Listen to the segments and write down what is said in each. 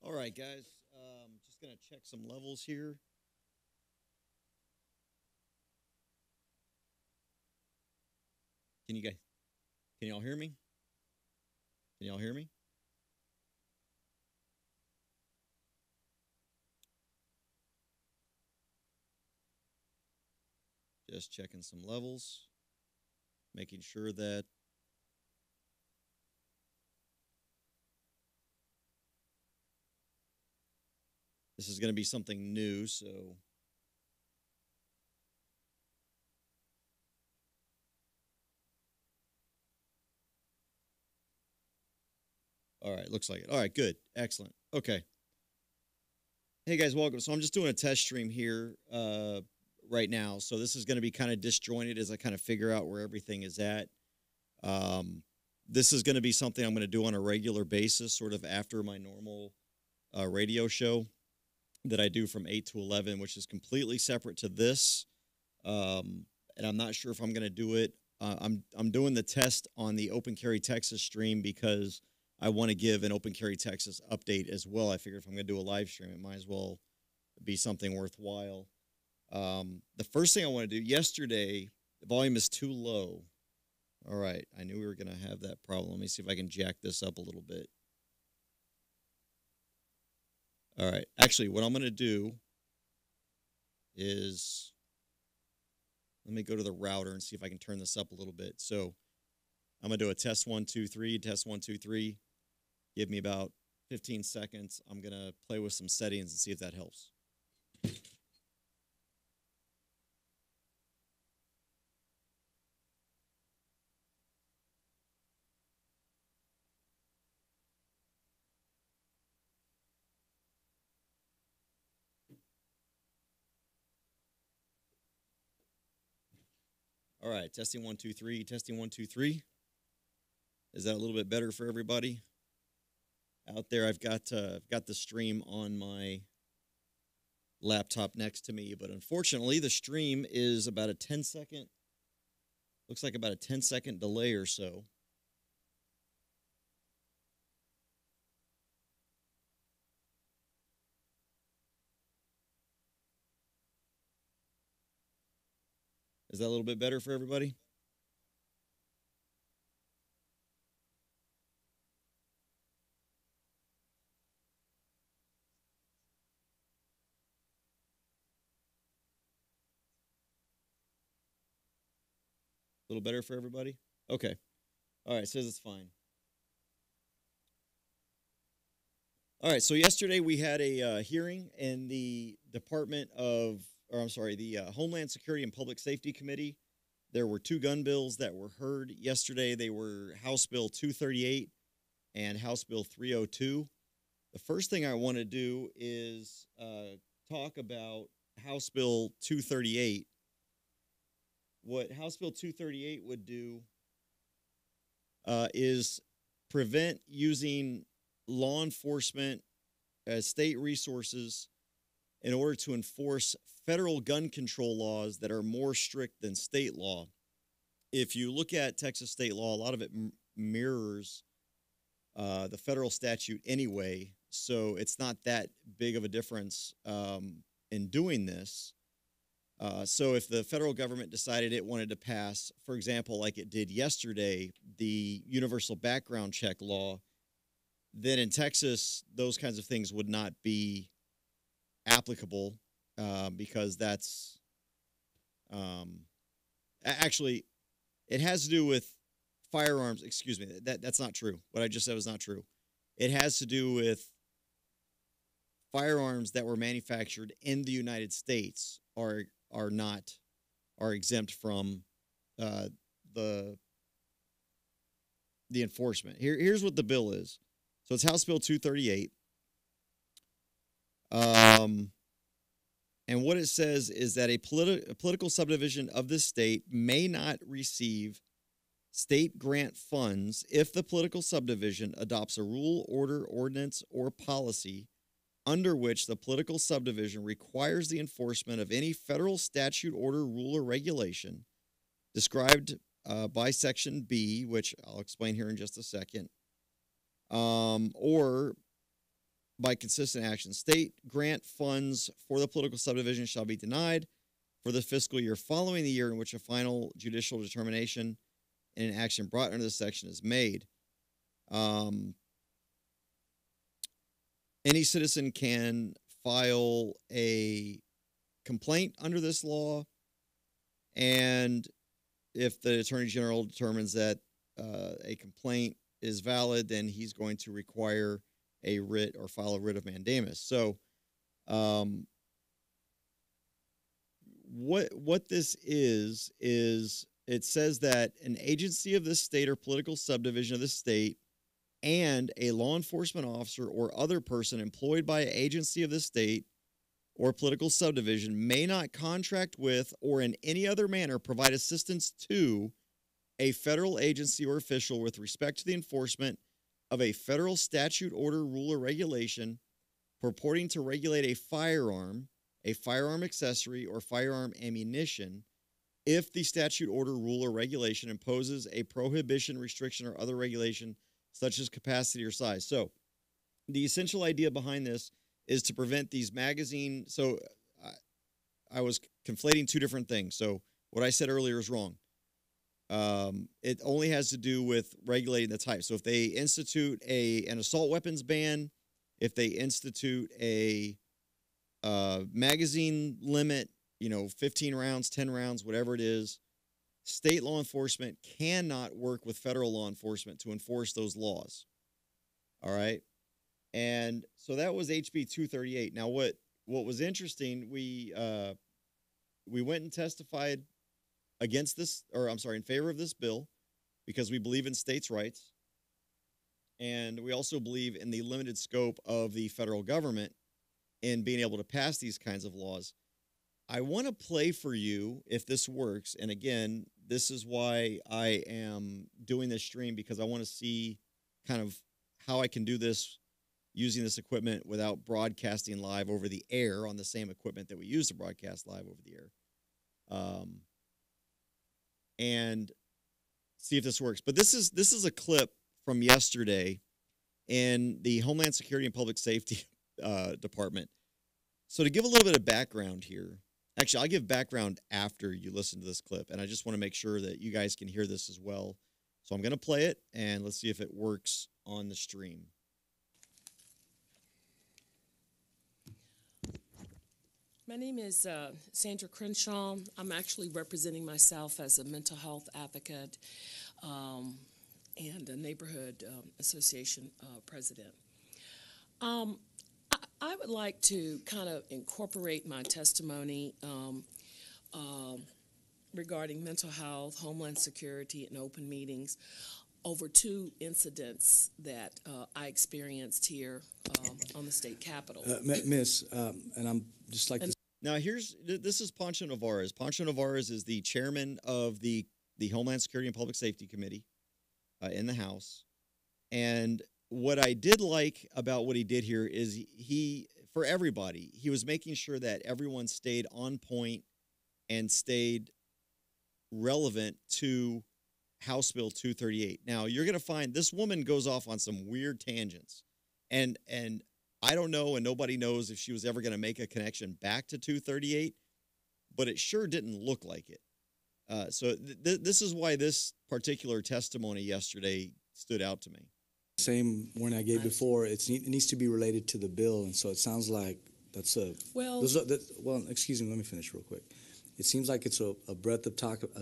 All right, guys. Just gonna check some levels here. Can you guys? Can y'all hear me? Can y'all hear me? Just checking some levels, making sure that this is gonna be something new. So, all right, looks like it. All right, good, excellent. Okay. Hey guys, welcome. So I'm just doing a test stream here right now. So this is going to be kind of disjointed as I kind of figure out where everything is at. Um, this is going to be something I'm going to do on a regular basis, sort of after my normal radio show that I do from 8 to 11, which is completely separate to this. And I'm not sure if I'm going to do it. I'm doing the test on the Open Carry Texas stream because I want to give an Open Carry Texas update as well. I figure if I'm going to do a live stream, it might as well be something worthwhile. The first thing I want to do, yesterday, the volume is too low. All right, I knew we were going to have that problem. Let me see if I can jack this up a little bit. All right, actually, what I'm going to do is let me go to the router and see if I can turn this up a little bit. So I'm going to do a test 1, 2, 3, test 1, 2, 3. Give me about 15 seconds. I'm going to play with some settings and see if that helps. All right, testing 1, 2, 3, testing 1, 2, 3. Is that a little bit better for everybody out there? I've got the stream on my laptop next to me, but unfortunately, the stream is about a 10-second. Looks like about a 10-second delay or so. Is that a little bit better for everybody? A little better for everybody? Okay. All right, says it's fine. All right, so yesterday we had a hearing in the Department of, or I'm sorry, the Homeland Security and Public Safety Committee. There were two gun bills that were heard yesterday. They were House Bill 238 and House Bill 302. The first thing I want to do is talk about House Bill 238. What House Bill 238 would do is prevent using law enforcement as state resources in order to enforce federal gun control laws that are more strict than state law. If you look at Texas state law, a lot of it mirrors the federal statute anyway, so it's not that big of a difference in doing this. So if the federal government decided it wanted to pass, for example, like it did yesterday, the universal background check law, then in Texas, those kinds of things would not be applicable because that's actually it has to do with firearms. Excuse me, that's not true. What I just said was not true. It has to do with firearms that were manufactured in the United States are not are exempt from uh, the the enforcement. Here's what the bill is. So it's House Bill 238. Um, and what it says is that a political subdivision of this state may not receive state grant funds if the political subdivision adopts a rule, order, ordinance, or policy under which the political subdivision requires the enforcement of any federal statute, order, rule, or regulation described by Section B, which I'll explain here in just a second, or by consistent action. State grant funds for the political subdivision shall be denied for the fiscal year following the year in which a final judicial determination in an action brought under this section is made. Any citizen can file a complaint under this law, and if the Attorney General determines that a complaint is valid, then he's going to require a writ or file a writ of mandamus. So, what this is it says that an agency of this state or political subdivision of the state and a law enforcement officer or other person employed by an agency of the state or political subdivision may not contract with or in any other manner provide assistance to a federal agency or official with respect to the enforcement of a federal statute, order, rule, or regulation purporting to regulate a firearm accessory, or firearm ammunition if the statute, order, rule, or regulation imposes a prohibition, restriction, or other regulation such as capacity or size. So the essential idea behind this is to prevent these magazine. So I was conflating two different things. So what I said earlier is wrong. It only has to do with regulating the type. So if they institute an assault weapons ban, if they institute a magazine limit, 15 rounds, 10 rounds, whatever it is, state law enforcement cannot work with federal law enforcement to enforce those laws. All right. And so that was HB 238. Now, what was interesting, we went and testified against this, in favor of this bill, because we believe in states' rights. And we also believe in the limited scope of the federal government in being able to pass these kinds of laws. I want to play for you, if this works. And again, this is why I am doing this stream, because I want to see kind of how I can do this using this equipment without broadcasting live over the air on the same equipment that we use to broadcast live over the air. And see if this works. But this is a clip from yesterday in the Homeland Security and Public Safety Department. So to give a little bit of background here, actually, I'll give background after you listen to this clip, and I just want to make sure that you guys can hear this as well. So I'm going to play it, and let's see if it works on the stream. My name is Sandra Crenshaw. I'm actually representing myself as a mental health advocate and a neighborhood association president. I would like to kind of incorporate my testimony regarding mental health, homeland security, and open meetings over two incidents that I experienced here on the state capitol. Miss, and I'm just like to... Now, this is Pancho Narvaez. Pancho Narvaez is the chairman of the Homeland Security and Public Safety Committee in the House. And what I did like about what he did here is for everybody, he was making sure that everyone stayed on point and stayed relevant to House Bill 238. Now, you're going to find this woman goes off on some weird tangents. And I don't know, and nobody knows if she was ever going to make a connection back to 238, but it sure didn't look like it. So this is why this particular testimony yesterday stood out to me. Same one I gave before. It needs to be related to the bill, and so it sounds like that's a... Well, excuse me, let me finish real quick. It seems like it's a breadth of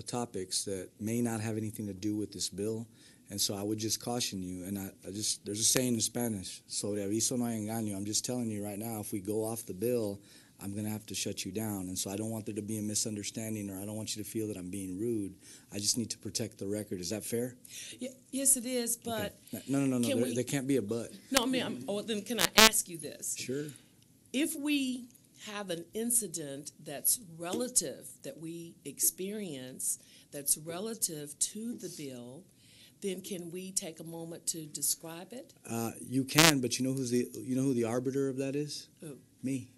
topics that may not have anything to do with this bill. And so I would just caution you, and there's a saying in Spanish, sobre aviso no hay engaño. I'm just telling you right now, if we go off the bill, I'm going to have to shut you down. And so I don't want there to be a misunderstanding, or I don't want you to feel that I'm being rude. I just need to protect the record. Is that fair? Yes, it is, but... Okay. No. There can't be a but. No, I mean, then can I ask you this? Sure. If we have an incident that's relative, that we experience, that's relative to the bill, then can we take a moment to describe it? You can, but you know who the arbiter of that is? Who? Me.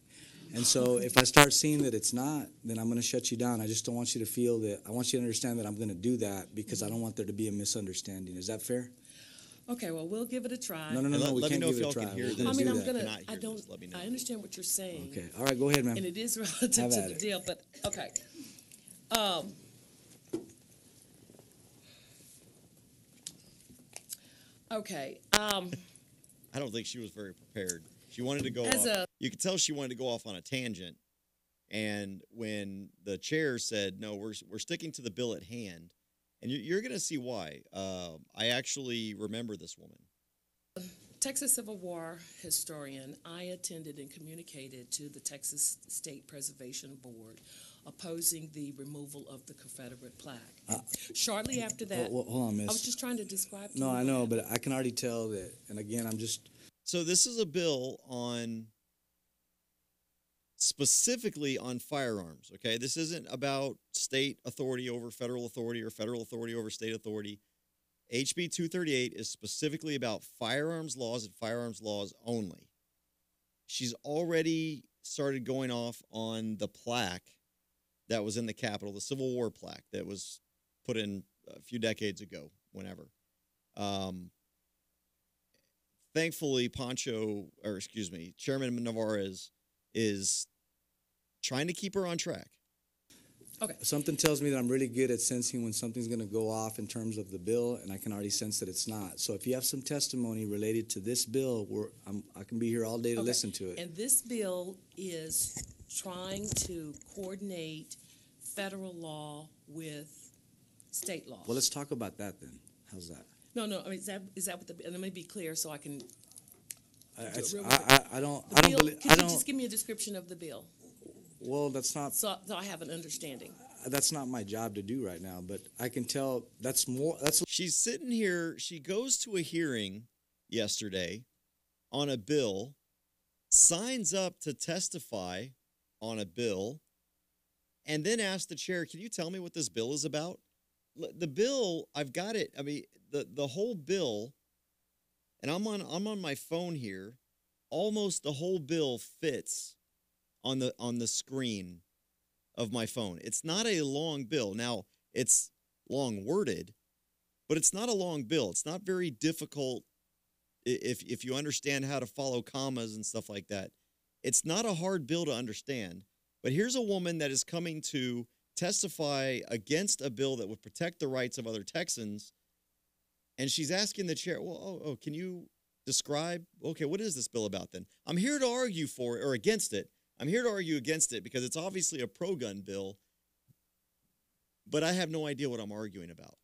And so if I start seeing that it's not, then I'm going to shut you down. I just don't want you to feel that. I want you to understand that I'm going to do that because I don't want there to be a misunderstanding. Is that fair? Okay, well, we'll give it a try. No, And we let me can't know give if it a y'all try. can hear We're this. I gonna mean, do I'm that. gonna. Cannot I hear don't. this, let me know. I understand what you're saying. Okay. All right, go ahead, ma'am. And it is relative Have to at the it. deal, but okay. Okay. I don't think she was very prepared. She wanted to go As off. a- You could tell she wanted to go off on a tangent. And when the chair said, "No, we're sticking to the bill at hand," and you're going to see why. I actually remember this woman. Texas Civil War historian, I attended and communicated to the Texas State Preservation Board opposing the removal of the Confederate plaque. Shortly after that, Hold on, miss. I was just trying to describe to No, you I what know, happened. but I can already tell that. And again, I'm just. So this is a bill on specifically on firearms. Okay, this isn't about state authority over federal authority or federal authority over state authority. HB 238 is specifically about firearms laws and firearms laws only. She's already started going off on the plaque that was in the Capitol, the Civil War plaque that was put in a few decades ago, whenever. Thankfully, Chairman Navarez is trying to keep her on track. Okay. Something tells me that I'm really good at sensing when something's going to go off in terms of the bill, and I can already sense that it's not. So if you have some testimony related to this bill, I can be here all day to Okay. listen to it. And this bill is trying to coordinate federal law with state law. Well, let's talk about that then. How's that? No. I mean, is that what the? And let me be clear so I can. I don't Bill, believe. could you just give me a description of the bill Well, that's not so I have an understanding? my job to do right now. But I can tell that's more. She's sitting here. She goes to a hearing yesterday on a bill, signs up to testify on a bill, and then asks the chair, "Can you tell me what this bill is about?" The bill, I've got it. I mean, the whole bill, and I'm on my phone here. Almost the whole bill fits on the screen of my phone. It's not a long bill. Now, it's long worded, but it's not a long bill. It's not very difficult if you understand how to follow commas and stuff like that. It's not a hard bill to understand. But here's a woman that is coming to testify against a bill that would protect the rights of other Texans, and she's asking the chair, "Well, can you describe, okay, what is this bill about then?" I'm here to argue for it or against it. I'm here to argue against it because it's obviously a pro-gun bill, but I have no idea what I'm arguing about.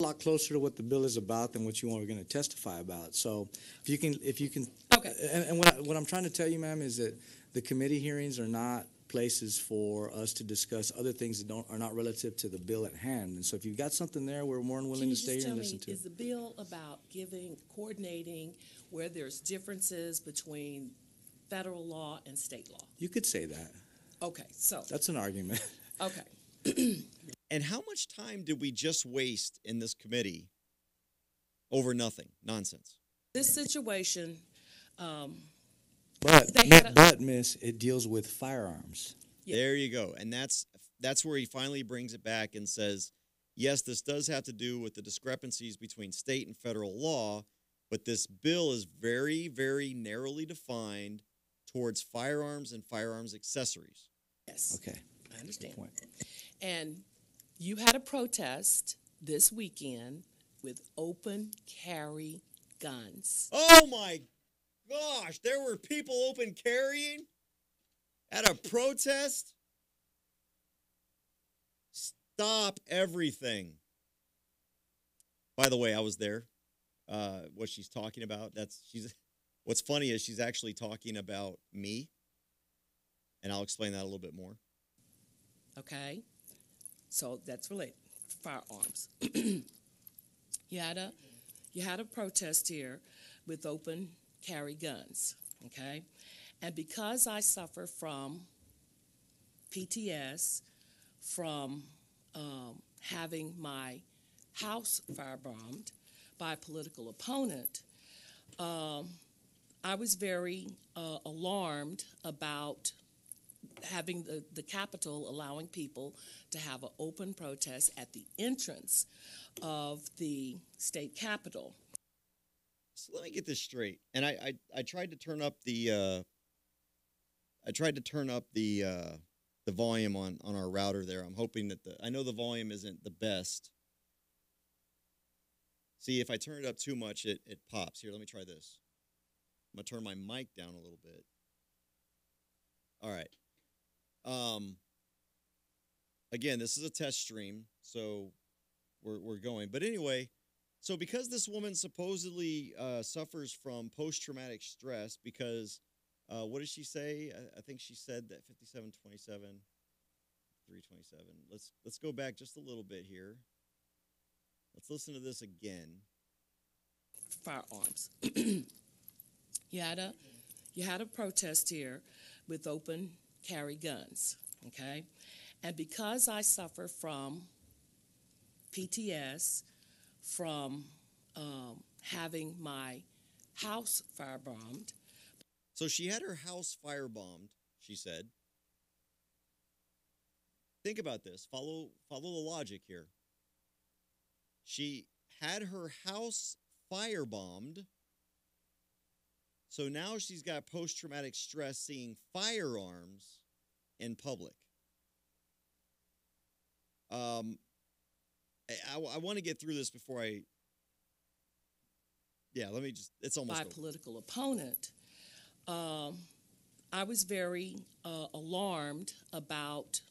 A lot closer to what the bill is about than what you are going to testify about. So if you can, Okay. And what I'm trying to tell you, ma'am, is that the committee hearings are not places for us to discuss other things that are not relative to the bill at hand. And so if you've got something there, we're more than willing Can you to stay just here tell and me, listen to is it. the bill about coordinating where there's differences between federal law and state law? You could say that. Okay, so That's an argument. okay. And how much time did we just waste in this committee over nothing? Nonsense. This situation, But miss, it deals with firearms. Yeah. There you go. And that's where he finally brings it back and says, yes, this does have to do with the discrepancies between state and federal law, but this bill is very, very narrowly defined towards firearms and firearms accessories. yes, Okay. I understand. Good point. And you had a protest this weekend with open carry guns. Oh my gosh, there were people open carrying at a protest? Stop everything. By the way, I was there. What she's talking about, what's funny is she's actually talking about me, and I'll explain that a little bit more. Okay, so that's related. Firearms. You had a protest here with open carry guns. Okay, and because I suffer from PTS from having my house firebombed by a political opponent, I was very alarmed about having the Capitol allowing people to have an open protest at the entrance of the state capitol. So let me get this straight. And I tried to turn up the the volume on our router there. I'm hoping that I know the volume isn't the best. See, if I turn it up too much, it pops. Here, let me try this. I'm gonna turn my mic down a little bit. All right. Again, this is a test stream, so we're going. But anyway, so because this woman supposedly suffers from post-traumatic stress, because what did she say? I think she said that 5727, 327. Let's go back just a little bit here. Let's listen to this again. Firearms. You had a protest here with open carry guns, okay? And because I suffer from PTS, from having my house firebombed. So she had her house firebombed, she said. Think about this. Follow the logic here. She had her house firebombed. So now she's got post-traumatic stress seeing firearms in public. I want to get through this before let me just, it's almost by over. Political opponent. I was very alarmed about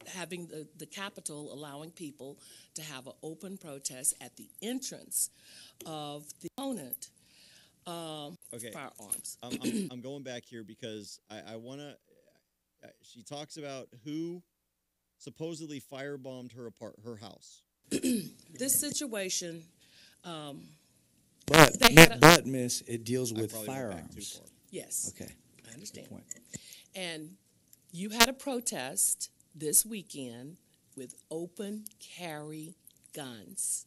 having the Capitol allowing people to have an open protest at the entrance of the opponent. Okay. Firearms. I'm going back here because I want to. She talks about who supposedly firebombed her house. This situation. But Miss, it deals with firearms. Yes. Okay. I understand. Good point. And you had a protest this weekend with open carry guns.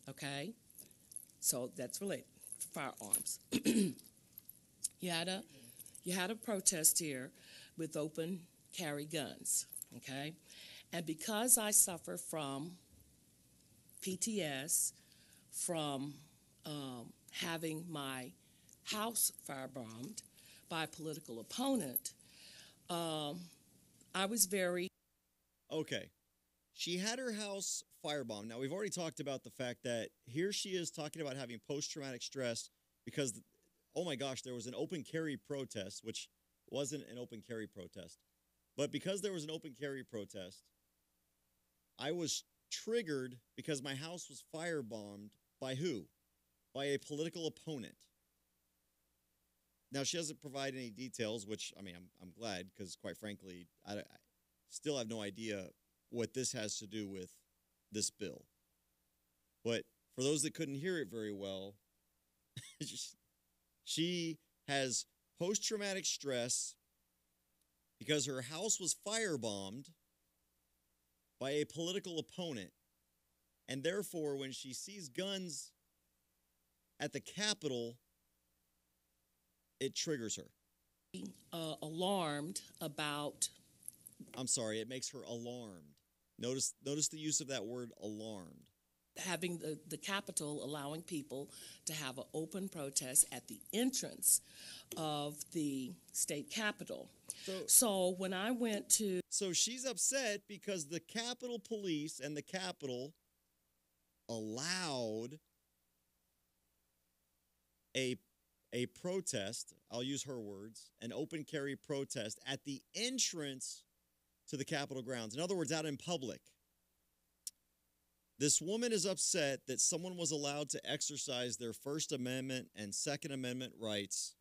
Okay? So that's related. Firearms. You had a protest here with open carry guns. Okay? And because I suffer from PTS, from having my house firebombed by a political opponent, I was very... Okay. She had her house firebombed. Now, we've already talked about the fact that here she is talking about having post-traumatic stress because, oh my gosh, there was an open carry protest, which wasn't an open carry protest. But because there was an open carry protest, I was triggered because my house was firebombed by who? By a political opponent. Now, she doesn't provide any details, which, I mean, I'm glad because, quite frankly, I still have no idea what this has to do with this bill. But for those that couldn't hear it very well, she has post-traumatic stress because her house was firebombed by a political opponent. And therefore, when she sees guns at the Capitol, it triggers her. Alarmed about... I'm sorry, it makes her alarmed. Notice the use of that word, alarmed. Having the Capitol allowing people to have an open protest at the entrance of the state Capitol. So when I went to... So she's upset because the Capitol Police and the Capitol allowed a protest, I'll use her words, an open carry protest at the entrance to the Capitol grounds. In other words, out in public. This woman is upset that someone was allowed to exercise their First Amendment and Second Amendment rights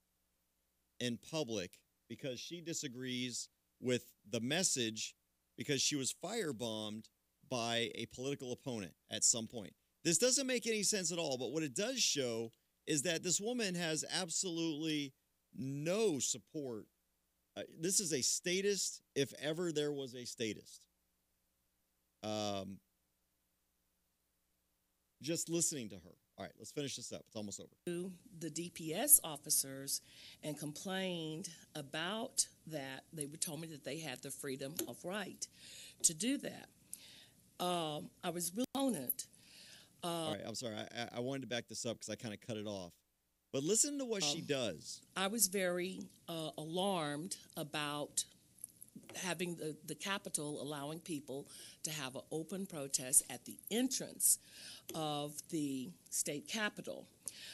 in public because she disagrees with the message because she was firebombed by a political opponent at some point. This doesn't make any sense at all, but what it does show is that this woman has absolutely no support. This is a statist, if ever there was a statist. Just listening to her. All right, let's finish this up. It's almost over. The DPS officers and complained about that. They were told me that they had the freedom of right to do that. I was really opponent. All right, I'm sorry. I wanted to back this up because I kind of cut it off. But listen to what she does. I was very alarmed about having the Capitol allowing people to have an open protest at the entrance of the state capitol.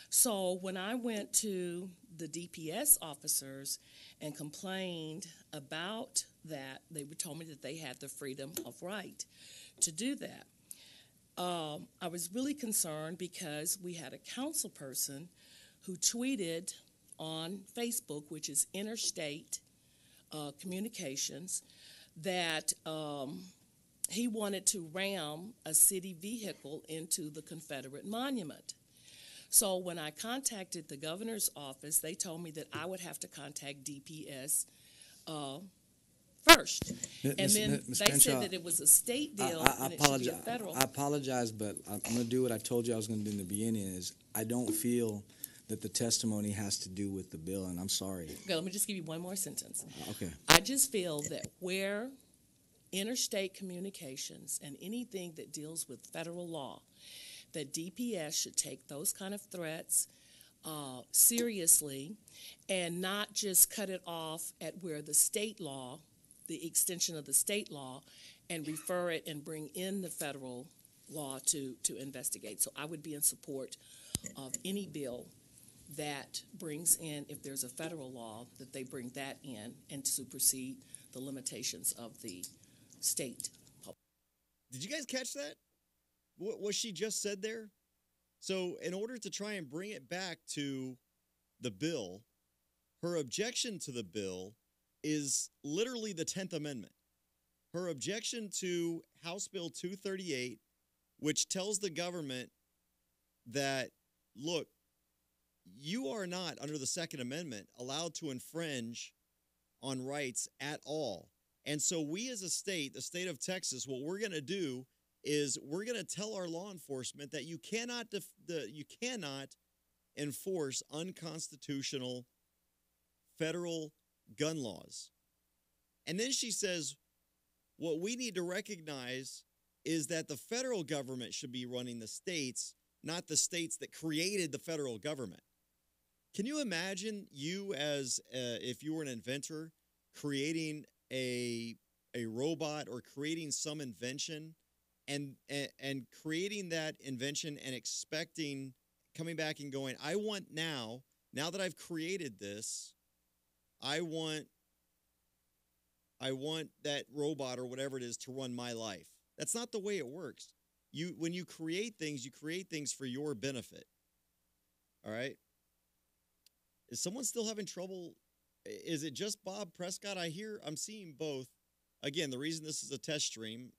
So when I went to the DPS officers and complained about that, they told me that they had the freedom of right to do that. I was really concerned because we had a council person who tweeted on Facebook, which is Interstate Communications, that he wanted to ram a city vehicle into the Confederate monument. So when I contacted the governor's office, they told me that I would have to contact DPS first. And then they said that it was a state deal and it should be a federal. I apologize, but I'm going to do what I told you I was going to do in the beginning. Is I don't feel that the testimony has to do with the bill, and I'm sorry. Okay, let me just give you one more sentence. Okay. I just feel that where interstate communications and anything that deals with federal law, that DPS should take those kind of threats seriously and not just cut it off at where the state law, the extension of the state law, and refer it and bring in the federal law to investigate. So I would be in support of any bill that brings in, if there's a federal law, that they bring that in and supersede the limitations of the state. Did you guys catch that? What she just said there? So in order to try and bring it back to the bill, her objection to the bill is literally the 10th Amendment. Her objection to House Bill 238, which tells the government that, look, you are not, under the Second Amendment, allowed to infringe on rights at all. And so we as a state, the state of Texas, what we're going to do is we're going to tell our law enforcement that you cannot enforce unconstitutional federal gun laws. And then she says, what we need to recognize is that the federal government should be running the states, not the states that created the federal government. Can you imagine you as, if you were an inventor, creating a robot or creating some invention and creating that invention and expecting, coming back and going, I want now that I've created this, I want that robot or whatever it is to run my life. That's not the way it works. When you create things for your benefit. All right? Is someone still having trouble? Is it just Bob Prescott? I'm seeing both. Again, the reason this is a test stream,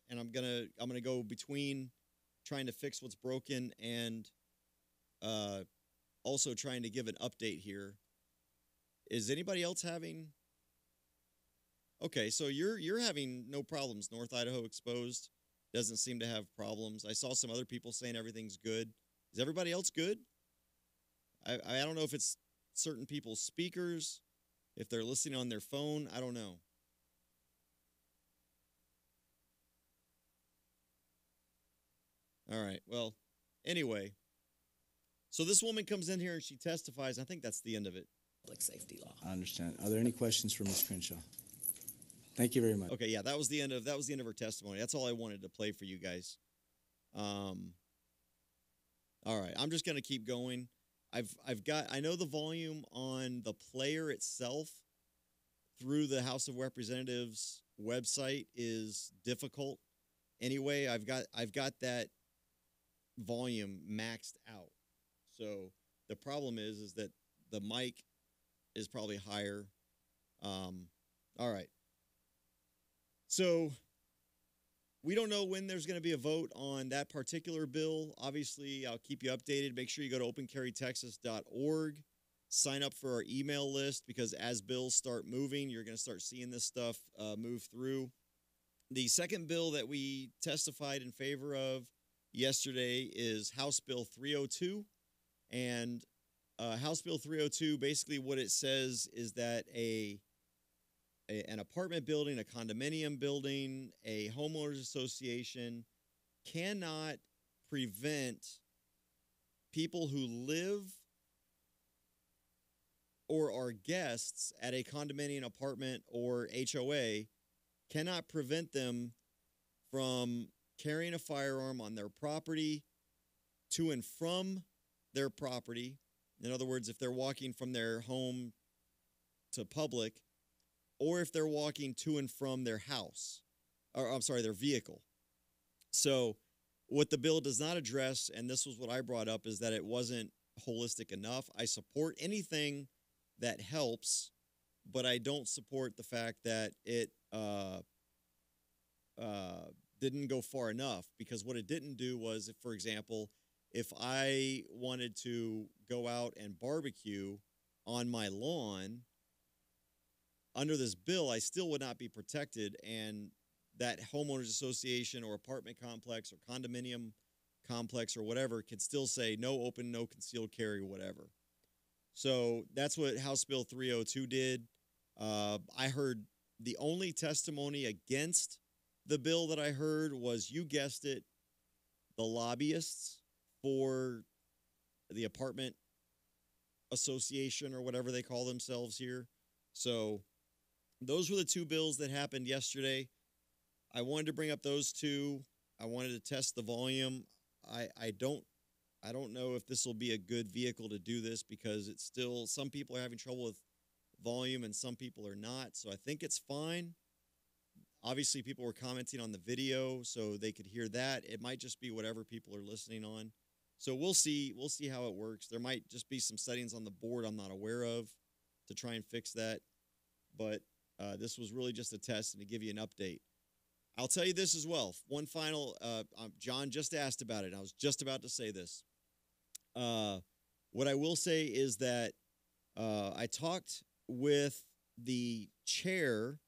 and I'm gonna go between trying to fix what's broken and also trying to give an update here. Is anybody else having? Okay, so you're having no problems. North Idaho Exposed doesn't seem to have problems. I saw some other people saying everything's good. Is everybody else good? I don't know if it's certain people's speakers, if they're listening on their phone. I don't know. All right. Well, anyway. So this woman comes in here and she testifies. I think that's the end of it. Public safety law. I understand. Are there any questions for Ms. Crenshaw? Thank you very much. Okay, yeah, that was the end of her testimony. That's all I wanted to play for you guys. All right, I'm just gonna keep going. I know the volume on the player itself through the House of Representatives website is difficult. Anyway, I've got that volume maxed out. So the problem is that the mic is probably higher. All right. So we don't know when there's going to be a vote on that particular bill. Obviously, I'll keep you updated. Make sure you go to opencarrytexas.org. Sign up for our email list because as bills start moving, you're going to start seeing this stuff move through. The second bill that we testified in favor of yesterday is House Bill 302. And House Bill 302, basically what it says is that an apartment building, a condominium building, a homeowners association cannot prevent people who live or are guests at a condominium, apartment, or HOA cannot prevent them from carrying a firearm on their property, to and from their property. In other words, if they're walking from their home to public, or if they're walking to and from their house, or I'm sorry, their vehicle. So what the bill does not address, and this was what I brought up, is that it wasn't holistic enough. I support anything that helps, but I don't support the fact that it didn't go far enough, because what it didn't do was, if, for example, if I wanted to go out and barbecue on my lawn, under this bill, I still would not be protected, and that homeowners association or apartment complex or condominium complex or whatever could still say no open, no concealed carry, whatever. So that's what House Bill 302 did. I heard the only testimony against the bill that I heard was, you guessed it, the lobbyists for the apartment association or whatever they call themselves here. So those were the two bills that happened yesterday. I wanted to bring up those two. I wanted to test the volume. I don't know if this will be a good vehicle to do this, because it's still, some people are having trouble with volume and some people are not. So I think it's fine. Obviously, people were commenting on the video, so they could hear that. It might just be whatever people are listening on. So we'll see. We'll see how it works. There might just be some settings on the board I'm not aware of to try and fix that. But this was really just a test and to give you an update. I'll tell you this as well. One final, John just asked about it, and I was just about to say this. What I will say is that I talked with the chair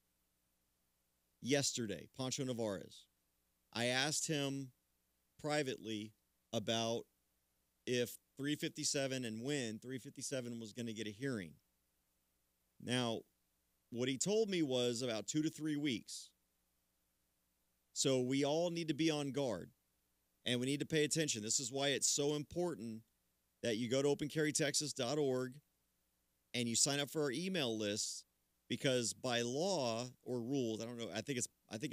yesterday, Pancho Navarez. I asked him privately about if 357 and when 357 was going to get a hearing. Now, what he told me was about 2 to 3 weeks. So we all need to be on guard, and we need to pay attention. This is why it's so important that you go to opencarrytexas.org and you sign up for our email lists, because by law or rules, I don't know, I think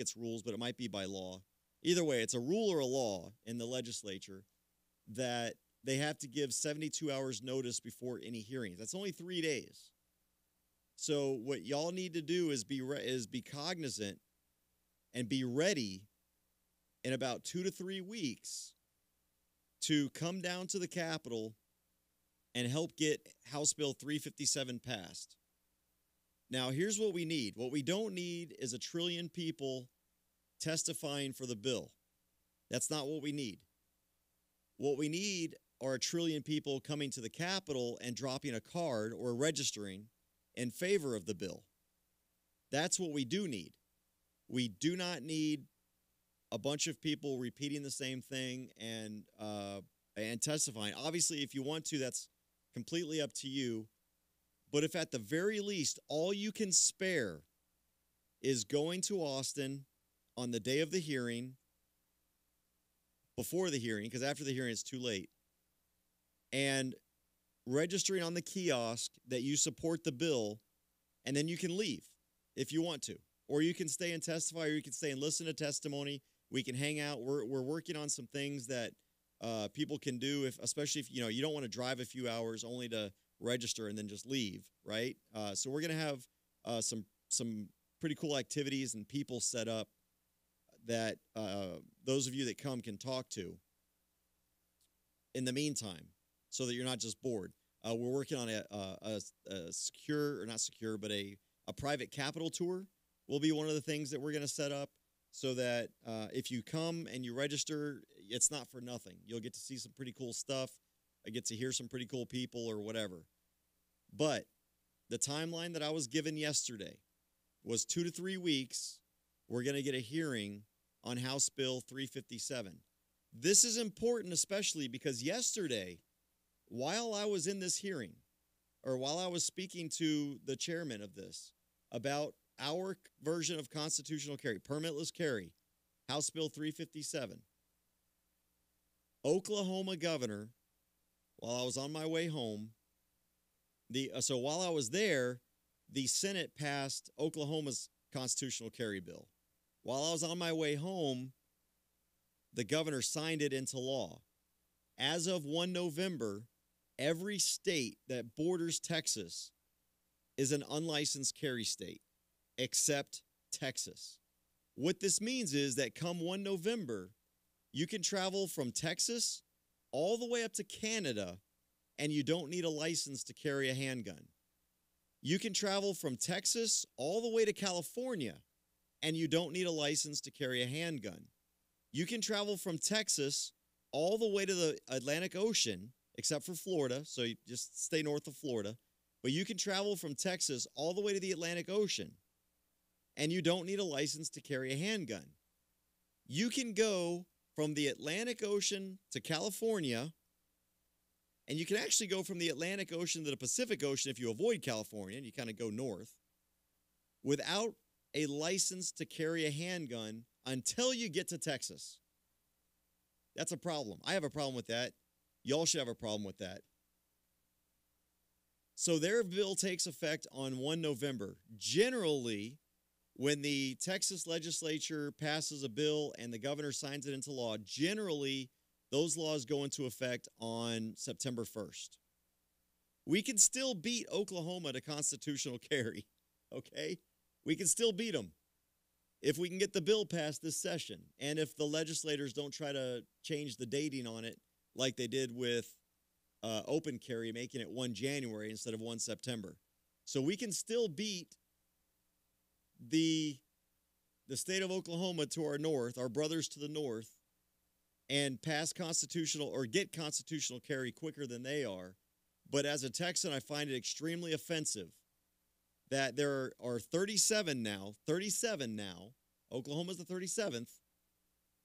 it's rules, but it might be by law. Either way, it's a rule or a law in the legislature that they have to give 72 hours notice before any hearings. That's only 3 days. So what y'all need to do is be cognizant and be ready in about 2 to 3 weeks to come down to the Capitol and help get House Bill 357 passed. Now, here's what we need. What we don't need is 1 trillion people testifying for the bill. That's not what we need. What we need are 1 trillion people coming to the Capitol and dropping a card or registering in favor of the bill. That's what we do need. We do not need a bunch of people repeating the same thing and testifying. Obviously, if you want to, that's completely up to you. But if at the very least all you can spare is going to Austin on the day of the hearing, before the hearing, because after the hearing it's too late, and registering on the kiosk that you support the bill, and then you can leave if you want to. Or you can stay and testify, or you can stay and listen to testimony. We can hang out. We're working on some things that people can do, especially if you don't want to drive a few hours only to register and then just leave, right? So we're going to have some pretty cool activities and people set up that those of you that come can talk to in the meantime, so that you're not just bored. We're working on a secure, or not secure, but a private Capitol tour will be one of the things that we're going to set up, so that if you come and you register, it's not for nothing. You'll get to see some pretty cool stuff. I get to hear some pretty cool people or whatever. But the timeline that I was given yesterday was 2 to 3 weeks. We're going to get a hearing on House Bill 357. This is important, especially because yesterday, while I was in this hearing, or while I was speaking to the chairman of this about our version of constitutional carry, permitless carry, House Bill 357, Oklahoma governor, while I was on my way home, So while I was there, the Senate passed Oklahoma's constitutional carry bill. While I was on my way home, the governor signed it into law. As of 1 November, every state that borders Texas is an unlicensed carry state, except Texas. What this means is that come 1 November, you can travel from Texas all the way up to Canada, and you don't need a license to carry a handgun. You can travel from Texas all the way to California, and you don't need a license to carry a handgun. You can travel from Texas all the way to the Atlantic Ocean, except for Florida, so you just stay north of Florida. But you can travel from Texas all the way to the Atlantic Ocean, and you don't need a license to carry a handgun. You can go from the Atlantic Ocean to California, and you can actually go from the Atlantic Ocean to the Pacific Ocean if you avoid California, and you kind of go north, without a license to carry a handgun until you get to Texas. That's a problem. I have a problem with that. Y'all should have a problem with that. So their bill takes effect on 1 November. Generally, when the Texas legislature passes a bill and the governor signs it into law, generally those laws go into effect on September 1st. We can still beat Oklahoma to constitutional carry, okay? We can still beat them if we can get the bill passed this session, and if the legislators don't try to change the dating on it like they did with open carry, making it 1 January instead of 1 September. So we can still beat the state of Oklahoma to our north, our brothers to the north, and pass constitutional or get constitutional carry quicker than they are. But as a Texan, I find it extremely offensive that there are 37 now, Oklahoma's the 37th,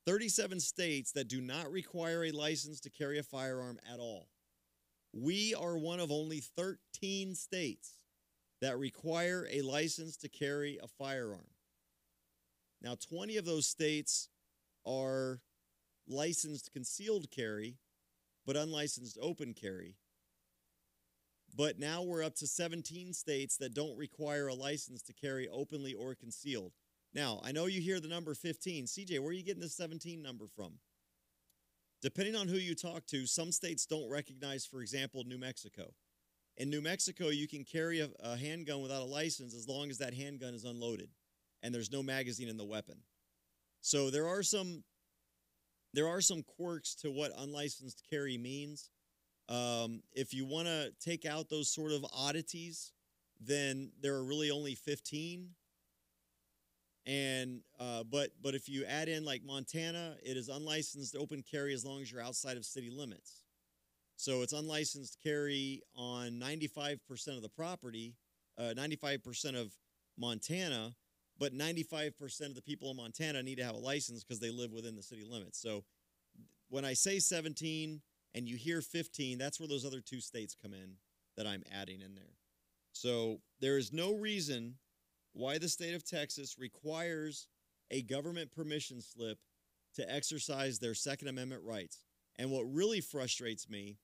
37 states that do not require a license to carry a firearm at all. We are one of only 13 states that require a license to carry a firearm. Now, 20 of those states are licensed concealed carry, but unlicensed open carry. But now we're up to 17 states that don't require a license to carry openly or concealed. Now, I know you hear the number 15. CJ, where are you getting this 17 number from? Depending on who you talk to, some states don't recognize, for example, New Mexico. In New Mexico, you can carry a handgun without a license as long as that handgun is unloaded and there's no magazine in the weapon. So there are some quirks to what unlicensed carry means. If you want to take out those sort of oddities, then there are really only 15. And but if you add in like Montana, it is unlicensed open carry as long as you're outside of city limits. So it's unlicensed carry on 95% of the property, 95% of Montana, but 95% of the people in Montana need to have a license because they live within the city limits. So when I say 17 and you hear 15, that's where those other two states come in that I'm adding in there. So there is no reason why the state of Texas requires a government permission slip to exercise their Second Amendment rights. And what really frustrates me,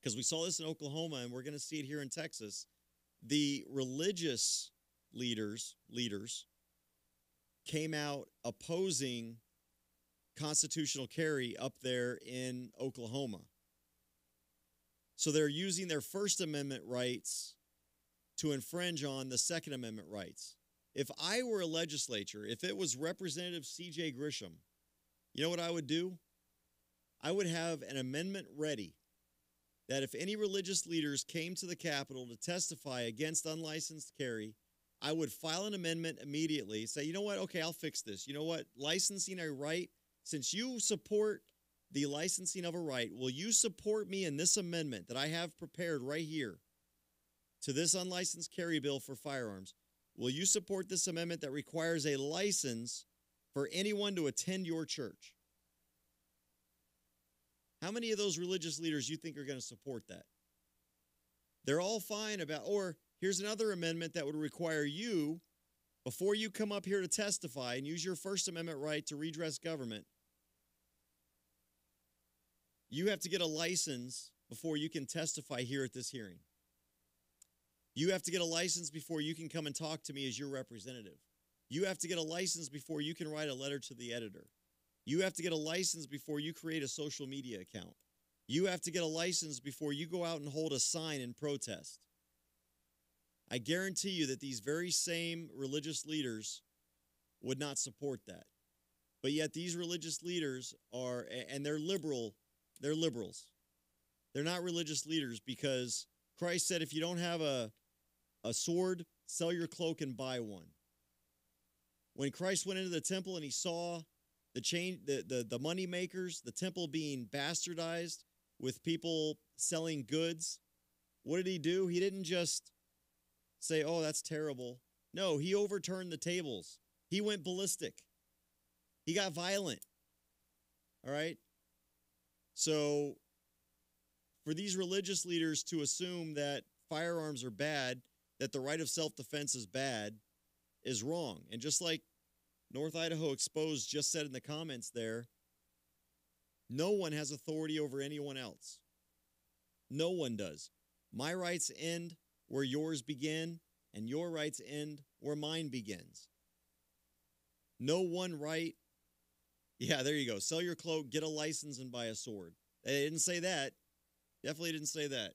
because we saw this in Oklahoma and we're going to see it here in Texas, the religious leaders came out opposing constitutional carry up there in Oklahoma. So they're using their First Amendment rights to infringe on the Second Amendment rights. If I were a legislature, if it was Representative C.J. Grisham, you know what I would do? I would have an amendment ready that if any religious leaders came to the Capitol to testify against unlicensed carry, I would file an amendment immediately, say, you know what, okay, I'll fix this. You know what, licensing a right, since you support the licensing of a right, will you support me in this amendment that I have prepared right here to this unlicensed carry bill for firearms? Will you support this amendment that requires a license for anyone to attend your church? How many of those religious leaders you think are going to support that? They're all fine about, or here's another amendment that would require you, before you come up here to testify and use your First Amendment right to redress government, you have to get a license before you can testify here at this hearing. You have to get a license before you can come and talk to me as your representative. You have to get a license before you can write a letter to the editor. You have to get a license before you create a social media account. You have to get a license before you go out and hold a sign in protest. I guarantee you that these very same religious leaders would not support that. But yet these religious leaders are, and they're liberals. They're not religious leaders because Christ said if you don't have a sword, sell your cloak and buy one. When Christ went into the temple and he saw the money makers, the temple being bastardized with people selling goods, what did he do? He didn't just say, oh, that's terrible. No, he overturned the tables. He went ballistic. He got violent. All right? So for these religious leaders to assume that firearms are bad, that the right of self-defense is bad, is wrong. And just like North Idaho Exposed just said in the comments there, no one has authority over anyone else. No one does. My rights end where yours begin, and your rights end where mine begins. No one right. Yeah, there you go. Sell your cloak, get a license, and buy a sword. They didn't say that. Definitely didn't say that.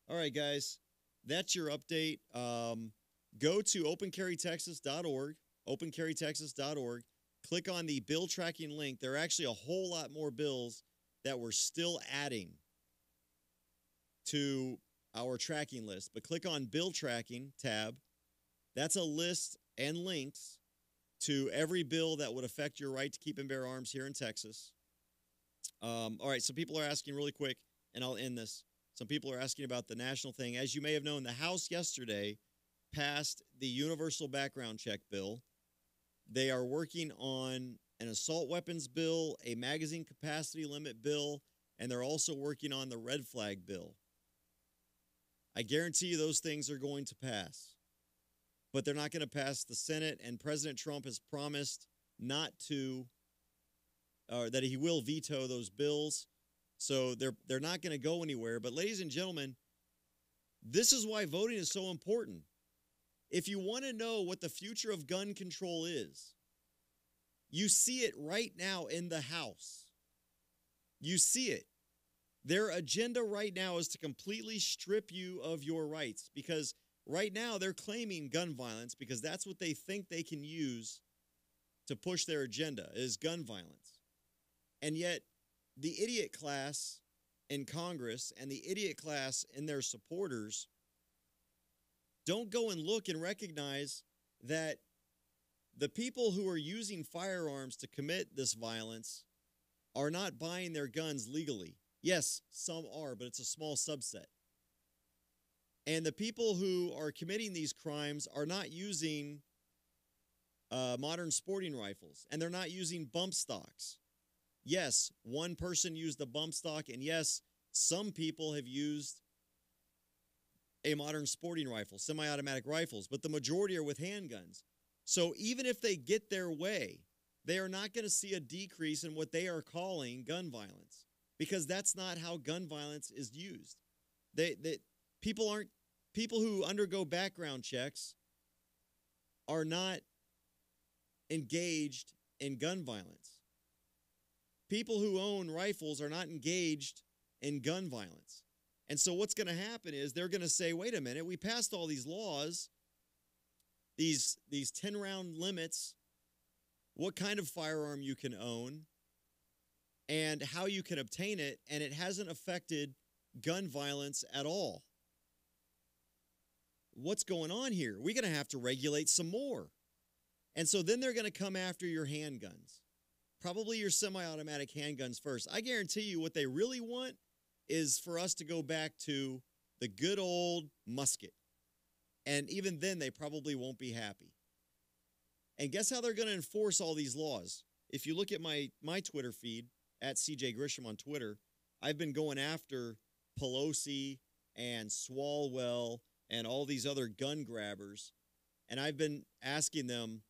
All right, guys. That's your update. Go to opencarrytexas.org, opencarrytexas.org. Click on the bill tracking link. There are actually a whole lot more bills that we're still adding to our tracking list. But click on bill tracking tab. That's a list and links to every bill that would affect your right to keep and bear arms here in Texas. All right, some people are asking really quick, and I'll end this. Some people are asking about the national thing. As you may have known, the House yesterday passed the universal background check bill. They are working on an assault weapons bill, a magazine capacity limit bill, and they're also working on the red flag bill. I guarantee you those things are going to pass. But they're not going to pass the Senate, and President Trump has promised not to, or that he will veto those bills. So they're not going to go anywhere. But ladies and gentlemen, this is why voting is so important. If you want to know what the future of gun control is, you see it right now in the House. You see it. Their agenda right now is to completely strip you of your rights because right now they're claiming gun violence because that's what they think they can use to push their agenda is gun violence. And yet the idiot class in Congress and the idiot class in their supporters don't go and look and recognize that the people who are using firearms to commit this violence are not buying their guns legally. Yes, some are, but it's a small subset. And the people who are committing these crimes are not using modern sporting rifles, and they're not using bump stocks. Yes, one person used a bump stock, and yes, some people have used a modern sporting rifle, semi-automatic rifles, but the majority are with handguns. So even if they get their way, they are not going to see a decrease in what they are calling gun violence because that's not how gun violence is used. People who undergo background checks are not engaged in gun violence. People who own rifles are not engaged in gun violence. And so what's going to happen is they're going to say, wait a minute, we passed all these laws, these 10-round limits, what kind of firearm you can own, and how you can obtain it, and it hasn't affected gun violence at all. What's going on here? We're going to have to regulate some more. And so then they're going to come after your handguns, probably your semi-automatic handguns first. I guarantee you what they really want is for us to go back to the good old musket. And even then, they probably won't be happy. And guess how they're going to enforce all these laws? If you look at my Twitter feed, at CJ Grisham on Twitter, I've been going after Pelosi and Swalwell and all these other gun grabbers. And I've been asking them,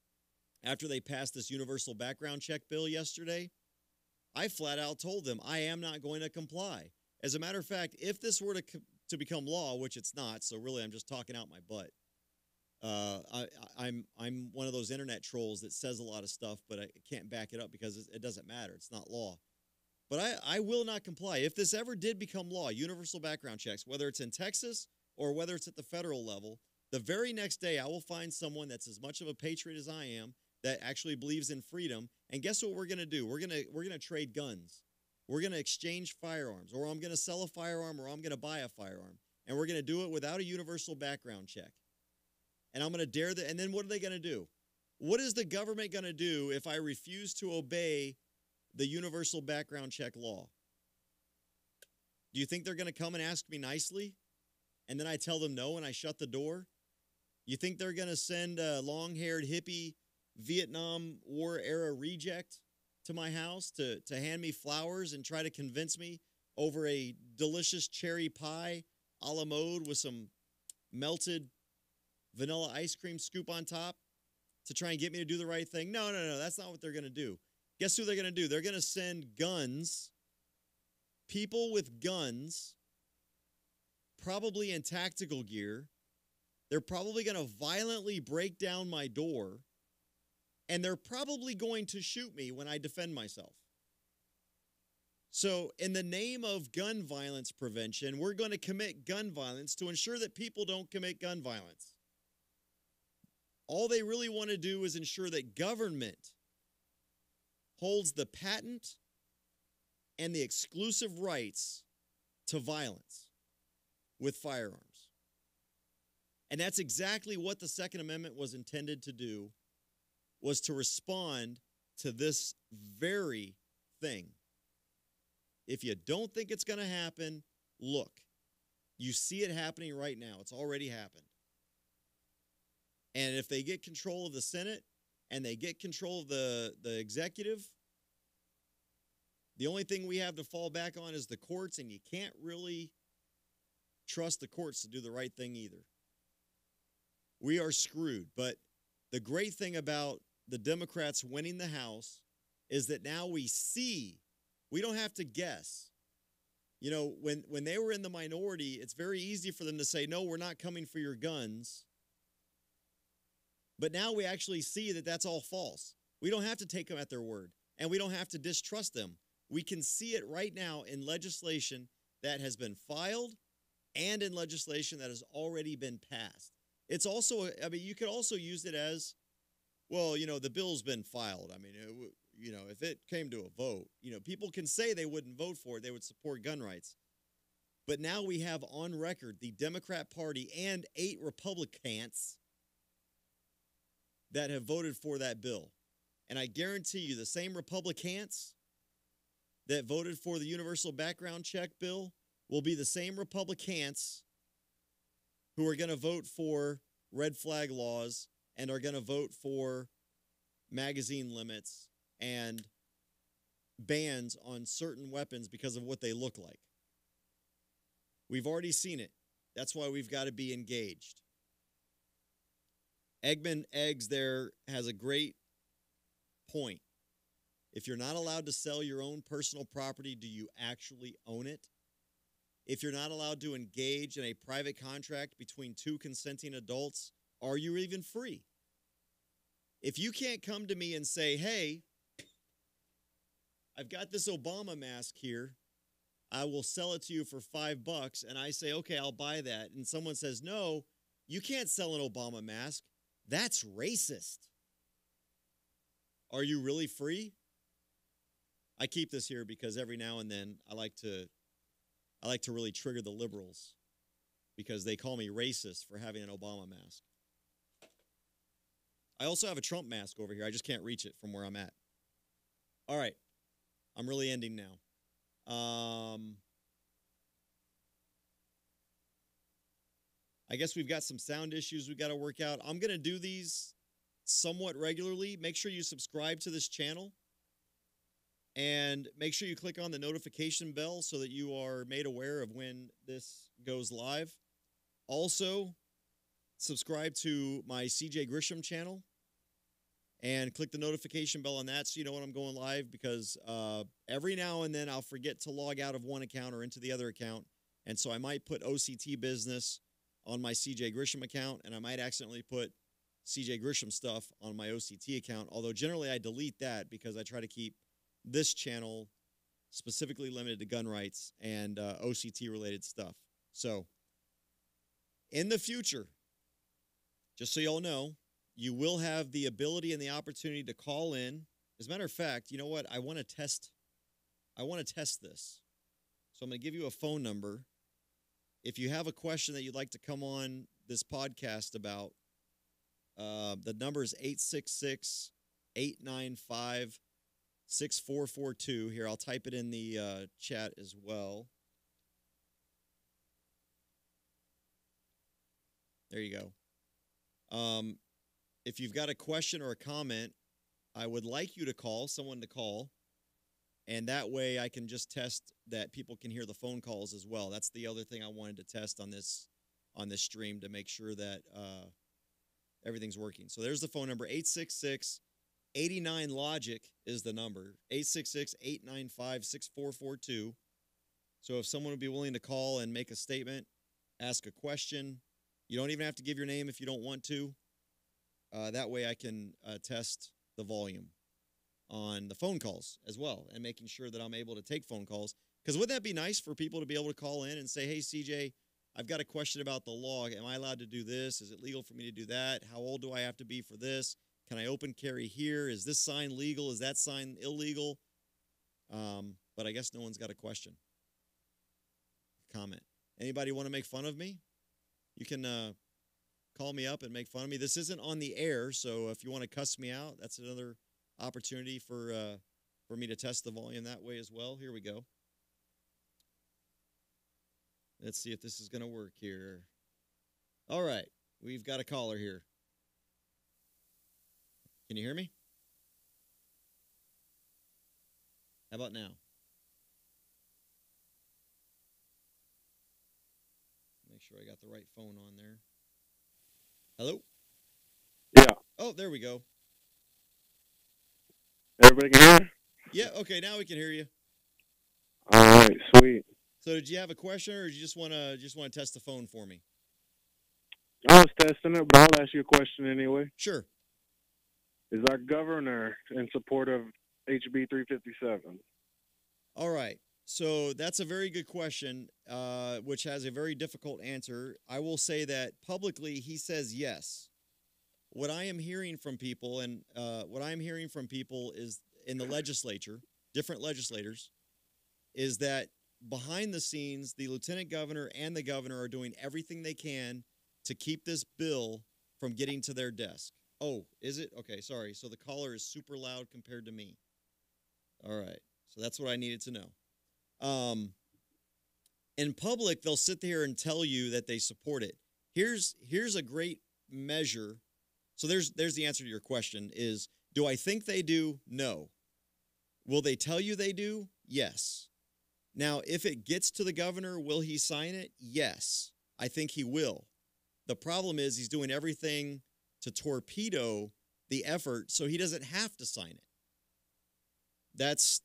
after they passed this universal background check bill yesterday, I flat out told them I am not going to comply. As a matter of fact, if this were to become law, which it's not. So really, I'm just talking out my butt. I'm one of those internet trolls that says a lot of stuff, but I can't back it up because it doesn't matter. It's not law. But I will not comply. If this ever did become law, universal background checks, whether it's in Texas or whether it's at the federal level, the very next day I will find someone that's as much of a patriot as I am that actually believes in freedom. And guess what we're going to do? We're going to trade guns. We're going to exchange firearms, or I'm going to sell a firearm, or I'm going to buy a firearm. And we're going to do it without a universal background check. And I'm going to dare the, and then what are they going to do? What is the government going to do if I refuse to obey the universal background check law? Do you think they're going to come and ask me nicely? And then I tell them no and I shut the door? You think they're going to send a long-haired hippie Vietnam War era reject to my house to hand me flowers and try to convince me over a delicious cherry pie a la mode with some melted vanilla ice cream scoop on top to try and get me to do the right thing? No, that's not what they're going to do. Guess who they're going to do? They're going to send guns, people with guns, probably in tactical gear. They're probably going to violently break down my door, and they're probably going to shoot me when I defend myself. So in the name of gun violence prevention, we're going to commit gun violence to ensure that people don't commit gun violence. All they really want to do is ensure that government holds the patent and the exclusive rights to violence with firearms. And that's exactly what the Second Amendment was intended to do, was to respond to this very thing. If you don't think it's going to happen, look. You see it happening right now. It's already happened. And if they get control of the Senate and they get control of the executive, the only thing we have to fall back on is the courts, and you can't really trust the courts to do the right thing either. We are screwed. But the great thing about the Democrats winning the House is that now we see, we don't have to guess. You know, when they were in the minority, it's very easy for them to say, no, we're not coming for your guns. But now we actually see that that's all false. We don't have to take them at their word, and we don't have to distrust them. We can see it right now in legislation that has been filed and in legislation that has already been passed. It's also, I mean, you could also use it as, well, you know, the bill's been filed. I mean, you know, if it came to a vote, you know, people can say they wouldn't vote for it. They would support gun rights. But now we have on record the Democrat Party and 8 Republicans that have voted for that bill. And I guarantee you the same Republicans that voted for the universal background check bill will be the same Republicans who are going to vote for red flag laws and are going to vote for magazine limits and bans on certain weapons because of what they look like. We've already seen it. That's why we've got to be engaged. Eggman Eggs there has a great point. If you're not allowed to sell your own personal property, do you actually own it? If you're not allowed to engage in a private contract between 2 consenting adults, are you even free? If you can't come to me and say, hey, I've got this Obama mask here, I will sell it to you for $5, and I say, okay, I'll buy that, and someone says, no, you can't sell an Obama mask. That's racist. Are you really free? I keep this here because every now and then I like to really trigger the liberals because they call me racist for having an Obama mask. I also have a Trump mask over here. I just can't reach it from where I'm at. All right. I'm really ending now. I guess we've got some sound issues we've got to work out. I'm going to do these somewhat regularly. Make sure you subscribe to this channel. And make sure you click on the notification bell so that you are made aware of when this goes live. Also, subscribe to my CJ Grisham channel. And click the notification bell on that so you know when I'm going live, because every now and then I'll forget to log out of one account or into the other account. And so I might put OCT business on my CJ Grisham account, and I might accidentally put CJ Grisham stuff on my OCT account, although generally I delete that because I try to keep this channel specifically limited to gun rights and OCT-related stuff. So in the future, just so y'all know, you will have the ability and the opportunity to call in. As a matter of fact, you know what? I want to test this. So I'm going to give you a phone number. If you have a question that you'd like to come on this podcast about, the number is 866-895-6442. Here, I'll type it in the chat as well. There you go. If you've got a question or a comment, I would like you to call, someone to call, and that way I can just test that people can hear the phone calls as well. That's the other thing I wanted to test on this stream to make sure that everything's working. So there's the phone number, 866-89-LOGIC is the number, 866-895-6442. So if someone would be willing to call and make a statement, ask a question, you don't even have to give your name if you don't want to. That way I can test the volume on the phone calls as well and making sure that I'm able to take phone calls. Because wouldn't that be nice for people to be able to call in and say, hey, CJ, I've got a question about the law. Am I allowed to do this? Is it legal for me to do that? How old do I have to be for this? Can I open carry here? Is this sign legal? Is that sign illegal? But I guess no one's got a question. Comment. Anybody want to make fun of me? You can call me up and make fun of me. This isn't on the air, so if you want to cuss me out, that's another opportunity for me to test the volume that way as well. Here we go. Let's see if this is going to work here. All right. We've got a caller here. Can you hear me? How about now? Make sure I got the right phone on there. Hello? Yeah. Oh, there we go. Everybody can hear? Yeah, okay, now we can hear you. All right, sweet. So did you have a question, or did you just want to test the phone for me? I was testing it, but I'll ask you a question anyway. Sure. Is our governor in support of HB 357? All right. So that's a very good question, which has a very difficult answer. I will say that publicly he says yes. What I am hearing from people, and is in the legislature, different legislators, is that behind the scenes, the lieutenant governor and the governor are doing everything they can to keep this bill from getting to their desk. Oh, is it? Okay, sorry. So the caller is super loud compared to me. All right. So that's what I needed to know. In public, they'll sit there and tell you that they support it. Here's a great measure. So there's the answer to your question is, do I think they do? No. Will they tell you they do? Yes. Now, if it gets to the governor, will he sign it? Yes. I think he will. The problem is he's doing everything to torpedo the effort so he doesn't have to sign it. That's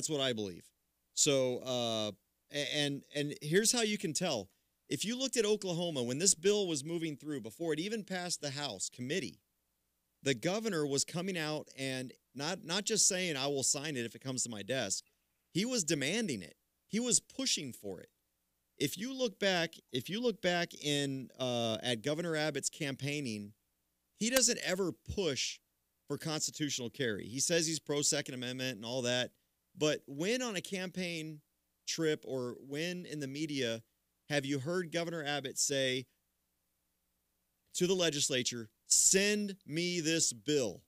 what I believe. So, and here's how you can tell. If you looked at Oklahoma, when this bill was moving through, before it even passed the House committee, the governor was coming out and not just saying, I will sign it if it comes to my desk. He was demanding it. He was pushing for it. If you look back in at Governor Abbott's campaigning, he doesn't ever push for constitutional carry. He says he's pro Second Amendment and all that, but when on a campaign trip or when in the media have you heard Governor Abbott say to the legislature, send me this bill?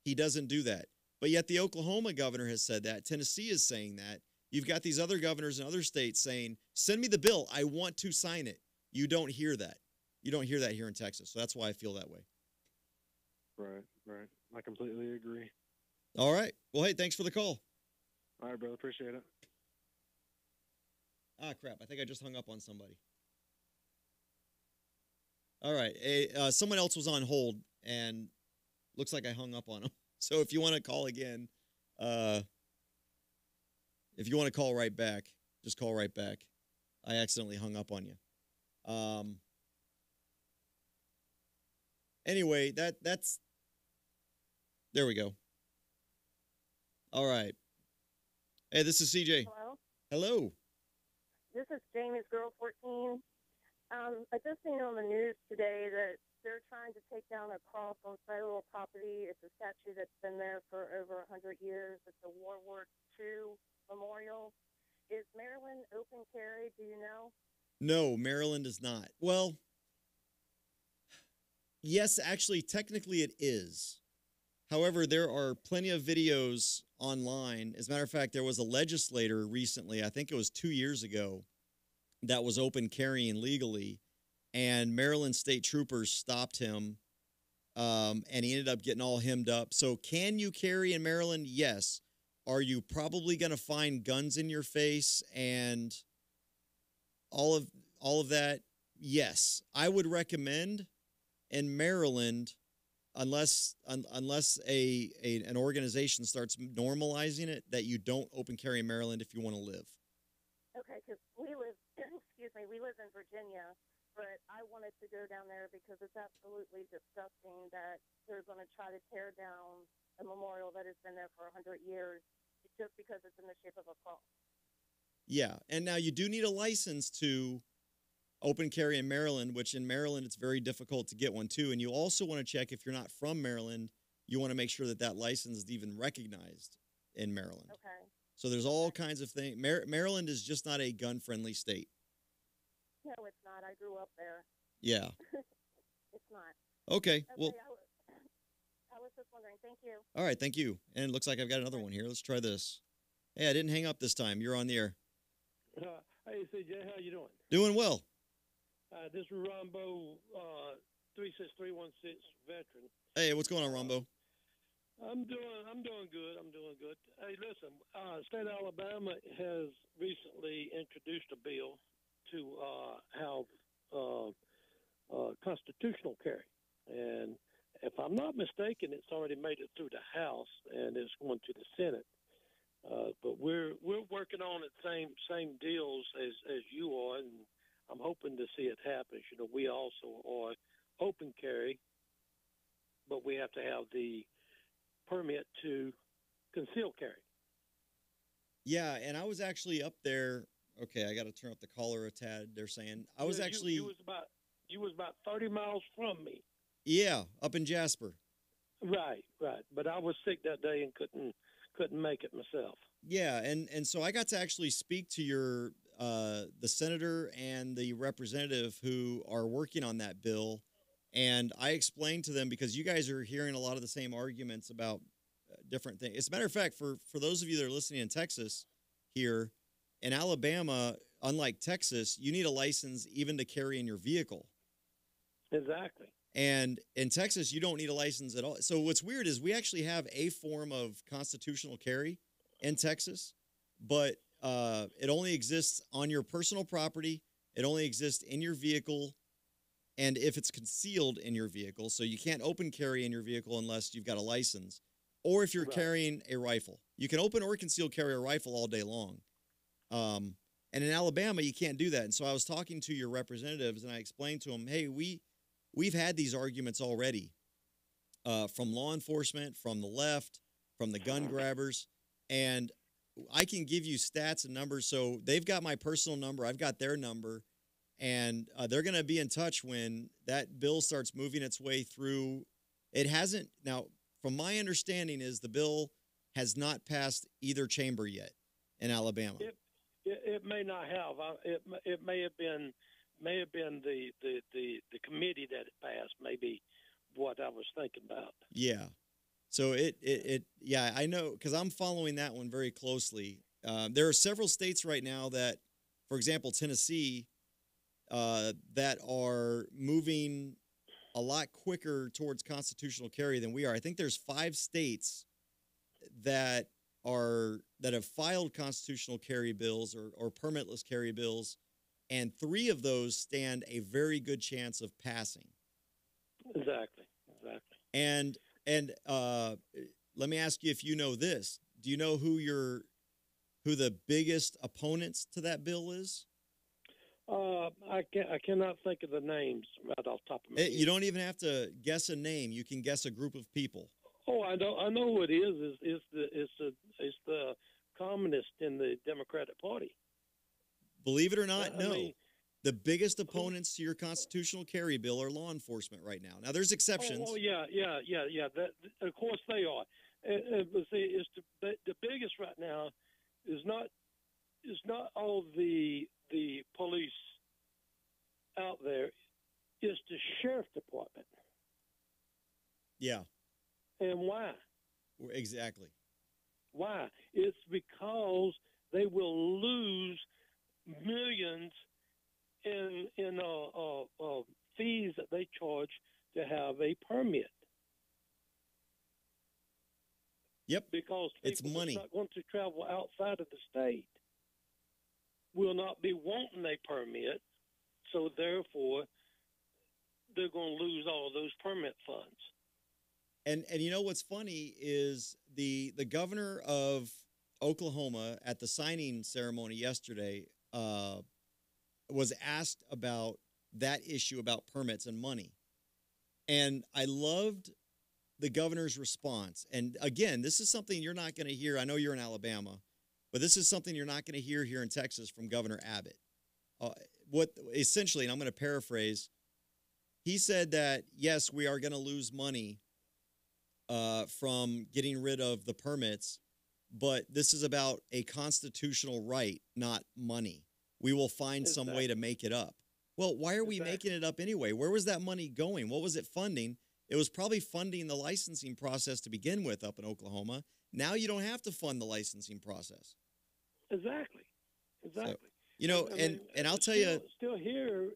He doesn't do that. But yet the Oklahoma governor has said that. Tennessee is saying that. You've got these other governors in other states saying, send me the bill. I want to sign it. You don't hear that. You don't hear that here in Texas. So that's why I feel that way. Right. I completely agree. All right. Well, hey, thanks for the call. All right, brother. Appreciate it. Ah, crap. I think I just hung up on somebody. All right. Someone else was on hold, and looks like I hung up on him. So if you want to call again, if you want to call right back, Just call right back. I accidentally hung up on you. Anyway, that's there we go. All right. Hey, this is CJ. Hello, Hello. this is Jamie's girl, 14. I just seen on the news today that they're trying to take down a cross on federal property. It's a statue that's been there for over 100 years. It's a World War II memorial. Is Maryland open carry? Do you know? No, Maryland is not. Well, yes, actually, technically it is. However, there are plenty of videos online. As a matter of fact, there was a legislator recently, I think it was 2 years ago, that was open carrying legally, and Maryland state troopers stopped him, and he ended up getting all hemmed up. So can you carry in Maryland? Yes. Are you probably going to find guns in your face and all of that? Yes. I would recommend in Maryland, unless an organization starts normalizing it, that you don't open carry in Maryland if you want to live. Okay, because we live, excuse me, we live in Virginia, but I wanted to go down there because it's absolutely disgusting that they're going to try to tear down a memorial that has been there for 100 years just because it's in the shape of a cross. Yeah, and now you do need a license to open carry in Maryland, which in Maryland it's very difficult to get one too. And you also want to check if you're not from Maryland, you want to make sure that that license is even recognized in Maryland. Okay. So there's all kinds of things. Maryland is just not a gun-friendly state. No, it's not. I grew up there. Yeah. It's not. Okay. Well, I was just wondering. Thank you. all right. Thank you. And it looks like I've got another one here. Let's try this. Hey, I didn't hang up this time. You're on the air. Hey, CJ, how you doing? Doing well. This is Rombo, 36316 veteran. Hey, what's going on, Rombo? I'm doing good. Hey, listen, state of Alabama has recently introduced a bill to have constitutional carry, and if I'm not mistaken, it's already made it through the House and it's going to the Senate. But we're working on it same deals as you are, and I'm hoping to see it happen. You know, we also are open carry, but we have to have the permit to conceal carry. Yeah, and I was actually up there. Okay, I got to turn up the collar a tad. They're saying I was actually you was about 30 miles from me. Yeah, up in Jasper. Right. But I was sick that day and couldn't make it myself. Yeah, and so I got to actually speak to your the senator and the representative who are working on that bill, and I explained to them, because you guys are hearing a lot of the same arguments about different things. As a matter of fact, for those of you that are listening in Texas here, in Alabama, unlike Texas, you need a license even to carry in your vehicle. Exactly. And in Texas, you don't need a license at all. So what's weird is we actually have a form of constitutional carry in Texas, but it only exists on your personal property. It only exists in your vehicle, and if it's concealed in your vehicle. So you can't open carry in your vehicle unless you've got a license, or if you're carrying a rifle. You can open or conceal carry a rifle all day long. And in Alabama, you can't do that. And so I was talking to your representatives, and I explained to them, hey, we've had these arguments already from law enforcement, from the left, from the gun grabbers, and I can give you stats and numbers. So they've got my personal number. I've got their number, and they're going to be in touch when that bill starts moving its way through. It hasn't. Now, from my understanding, is the bill has not passed either chamber yet in Alabama. It may not have. It may have been the committee that it passed. Maybe what I was thinking about. Yeah. So yeah, I know, because I'm following that one very closely. There are several states right now that, for example, Tennessee, that are moving a lot quicker towards constitutional carry than we are. I think there's 5 states that have filed constitutional carry bills or permitless carry bills, and 3 of those stand a very good chance of passing. Exactly. And let me ask you if you know this. Do you know who your who the biggest opponents to that bill is? I cannot think of the names right off the top of my head. You don't even have to guess a name. You can guess a group of people. Oh, I know who it is. It's the communist in the Democratic Party. Believe it or not, no. I mean, the biggest opponents to your constitutional carry bill are law enforcement right now. Now, there's exceptions. Oh yeah. That, of course they are. But see, it's the biggest right now is not all the police out there. It's the sheriff department. Yeah. And why? Exactly. Why? It's because they will lose millions in fees that they charge to have a permit. Yep. Because it's people money. That's not going to travel outside of the state will not be wanting a permit, so therefore they're going to lose all of those permit funds. And you know what's funny is the governor of Oklahoma at the signing ceremony yesterday was asked about that issue about permits and money. And I loved the governor's response. And again, this is something you're not going to hear. I know you're in Alabama, but this is something you're not going to hear here in Texas from Governor Abbott. What essentially, and I'm going to paraphrase, he said that, yes, we are going to lose money from getting rid of the permits, but this is about a constitutional right, not money. We will find some way to make it up. Well, why are we making it up anyway? Where was that money going? What was it funding? It was probably funding the licensing process to begin with up in Oklahoma. Now you don't have to fund the licensing process. Exactly. So, you know, and I'll tell you. Still here,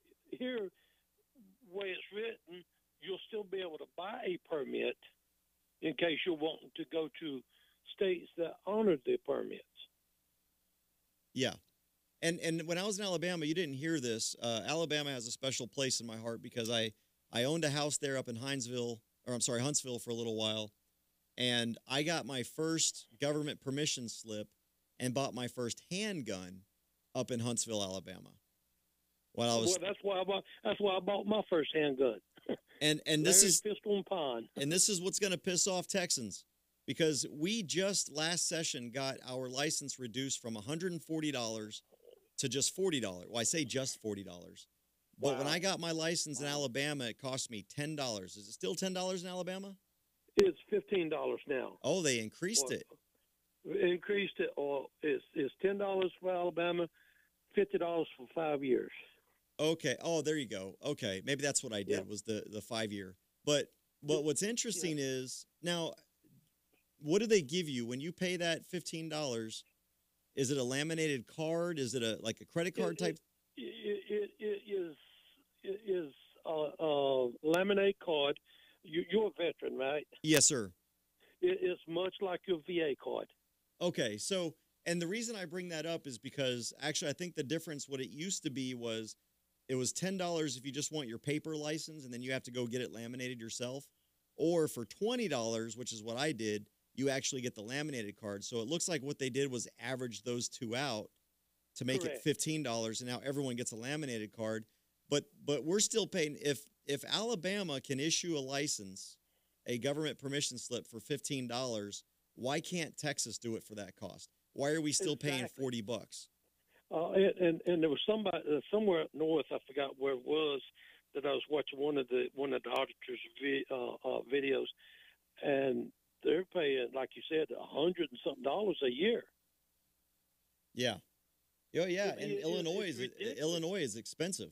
way it's written, you'll still be able to buy a permit in case you're wanting to go to states that honor the permits. Yeah. And when I was in Alabama, you didn't hear this. Alabama has a special place in my heart because I owned a house there up in Huntsville for a little while. And I got my first government permission slip and bought my first handgun up in Huntsville, Alabama. That's why I bought my first handgun. And this is pistol and pond. And this is what's going to piss off Texans, because we just last session got our license reduced from $140 to just $40. Well, I say just $40. But Wow. when I got my license in Alabama, it cost me $10. Is it still $10 in Alabama? It's $15 now. Oh, they increased it. Increased it, or it's $10 for Alabama, $50 for 5 years. Okay. Oh, there you go. Okay. Maybe that's what I did was the 5 year. But what's interesting is now, what do they give you when you pay that $15? Is it a laminated card? Is it like a credit card type? It is a laminate card. You're a veteran, right? Yes, sir. It's much like your VA card. Okay. So, and the reason I bring that up is because actually I think the difference, what it used to be was it was $10 if you just want your paper license and then you have to go get it laminated yourself. Or for $20, which is what I did, you actually get the laminated card. So it looks like what they did was average those two out to make Correct. it $15, and now everyone gets a laminated card. But we're still paying. If Alabama can issue a license, a government permission slip for $15, why can't Texas do it for that cost? Why are we still paying $40? And there was somebody somewhere up north, I forgot where it was, that I was watching one of the auditors' videos, and they're paying, like you said, $100 and something a year. Yeah. Oh yeah, and Illinois is expensive.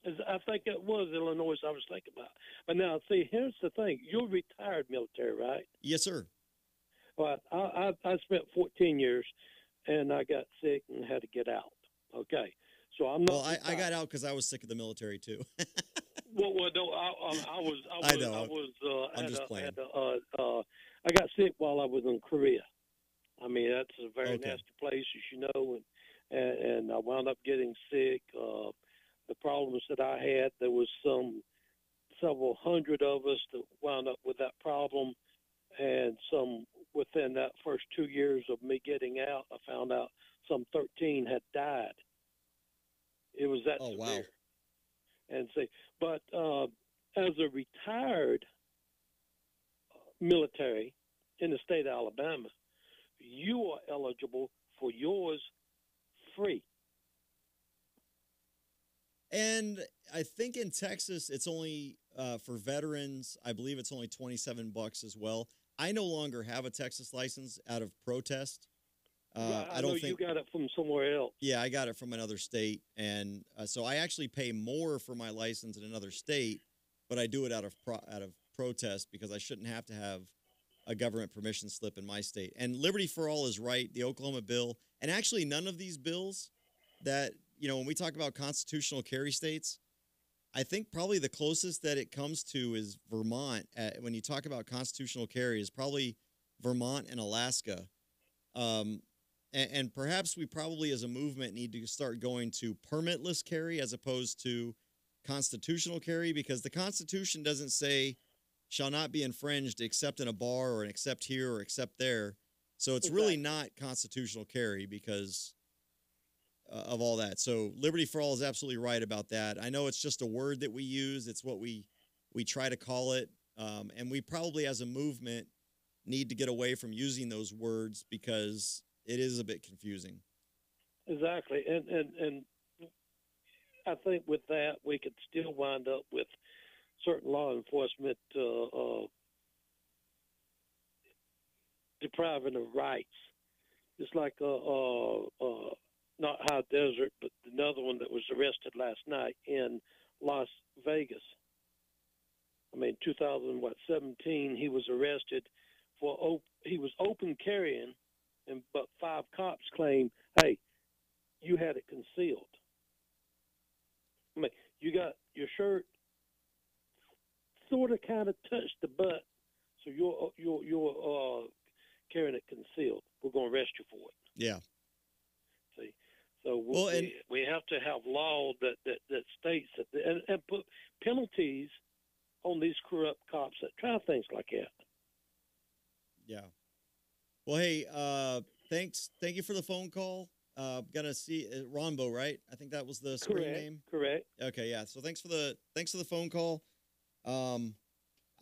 I think it was Illinois I was thinking about. But now, see, here's the thing: you're retired military, right? Yes, sir. Well, I spent 14 years, and I got sick and had to get out. Okay, so I'm not. Well, I got out because I was sick of the military too. Well, no, I was. I know. I'm just playing. I got sick while I was in Korea. I mean, that's a very Okay. nasty place, as you know, and I wound up getting sick. The problems that I had, there was several hundred of us that wound up with that problem, and some within that first 2 years of me getting out, I found out some 13 had died. It was that Oh, severe. wow. And see, but as a retired military in the state of Alabama, you are eligible for yours free. And I think in Texas, it's only for veterans. I believe it's only $27 as well. I no longer have a Texas license out of protest. I don't know think you got it from somewhere else. Yeah, I got it from another state, and so I actually pay more for my license in another state, but I do it out of protest because I shouldn't have to have a government permission slip in my state. And Liberty for All is right, the Oklahoma bill, and actually none of these bills that, when we talk about constitutional carry states, I think probably the closest that it comes to is Vermont. When you talk about constitutional carry, is probably Vermont and Alaska. And perhaps we probably as a movement need to start going to permitless carry as opposed to constitutional carry, because the Constitution doesn't say shall not be infringed except in a bar or except here or except there. So it's really not constitutional carry because of all that. So Liberty for All is absolutely right about that. I know it's just a word that we use. It's what we try to call it. And we probably as a movement need to get away from using those words because it is a bit confusing. Exactly. And I think with that, we could still wind up with certain law enforcement depriving of rights. Just like not High Desert, but another one that was arrested last night in Las Vegas. I mean, 2017, he was arrested for he was open carrying, but 5 cops claim, hey, you had it concealed. I mean, you got your shirt sort of kind of touched the butt, so you're carrying it concealed. We're going to arrest you for it. Yeah. See, so and we have to have law that states that and put penalties on these corrupt cops that try things like that. Yeah. Well, hey, thanks. Thank you for the phone call. Gonna see Ronbo, right? I think that was the screen name. Correct. Okay, yeah. So thanks for the phone call. I'm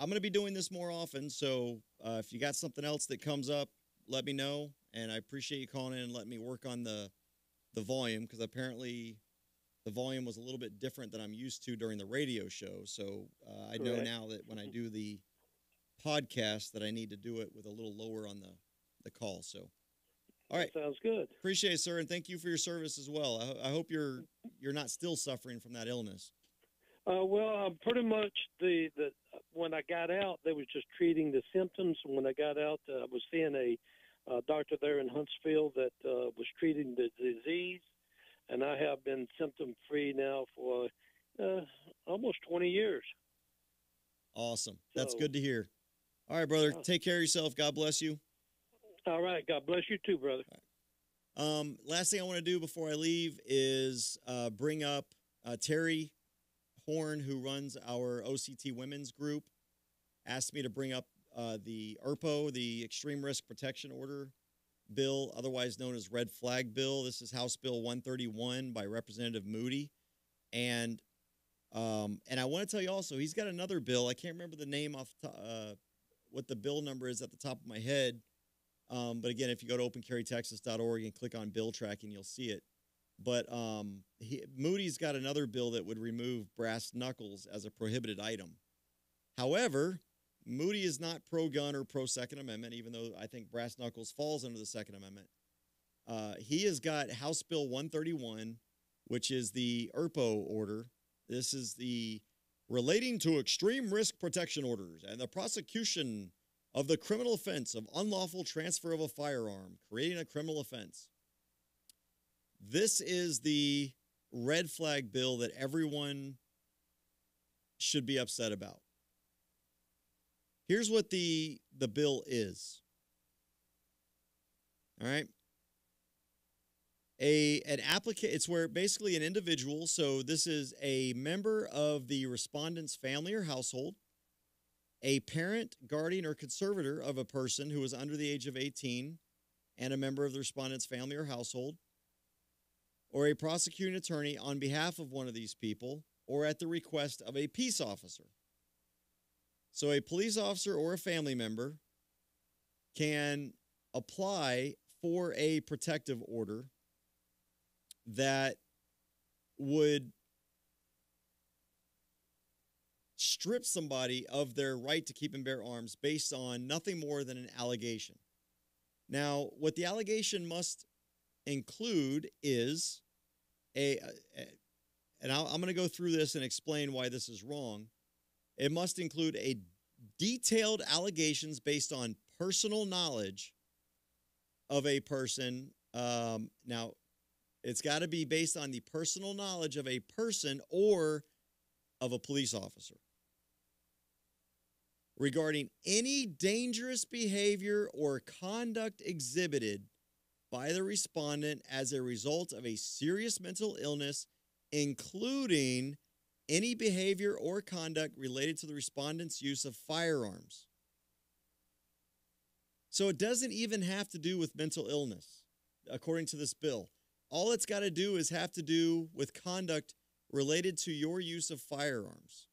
gonna be doing this more often. So if you got something else that comes up, let me know. And I appreciate you calling in and letting me work on the volume, because apparently the volume was a little bit different than I'm used to during the radio show. So I know now that when I do the podcast that I need to do it with a little lower on the call. So, all right. Sounds good. Appreciate it, sir. And thank you for your service as well. I hope you're not still suffering from that illness. Well, pretty much when I got out, they was just treating the symptoms. When I got out, I was seeing a doctor there in Huntsville that was treating the disease, and I have been symptom-free now for almost 20 years. Awesome. That's good to hear. All right, brother. Take care of yourself. God bless you. All right. God bless you too, brother. Last thing I want to do before I leave is bring up Terry Horn, who runs our OCT women's group, asked me to bring up the ERPO, the Extreme Risk Protection Order bill, otherwise known as Red Flag Bill. This is House Bill 131 by Representative Moody. And I want to tell you also, he's got another bill. I can't remember the name off what the bill number is at the top of my head. But again, if you go to opencarrytexas.org and click on bill tracking, you'll see it. But Moody's got another bill that would remove brass knuckles as a prohibited item. However, Moody is not pro-gun or pro-Second Amendment, even though I think brass knuckles falls under the Second Amendment. He has got House Bill 131, which is the ERPO order. This is the relating to extreme risk protection orders and the prosecution of the criminal offense of unlawful transfer of a firearm, creating a criminal offense. This is the red flag bill that everyone should be upset about. Here's what the bill is. All right. An applicant, it's where basically an individual, so this is a member of the respondent's family or household, a parent, guardian, or conservator of a person who is under the age of 18 and a member of the respondent's family or household, or a prosecuting attorney on behalf of one of these people, or at the request of a peace officer. So a police officer or a family member can apply for a protective order that would strip somebody of their right to keep and bear arms based on nothing more than an allegation. Now, what the allegation must include is and I'm going to go through this and explain why this is wrong. It must include a detailed allegations based on personal knowledge of a person. Now, it's got to be based on the personal knowledge of a person or of a police officer regarding any dangerous behavior or conduct exhibited by the respondent as a result of a serious mental illness, including any behavior or conduct related to the respondent's use of firearms. So it doesn't even have to do with mental illness, according to this bill. All it's got to do is have to do with conduct related to your use of firearms.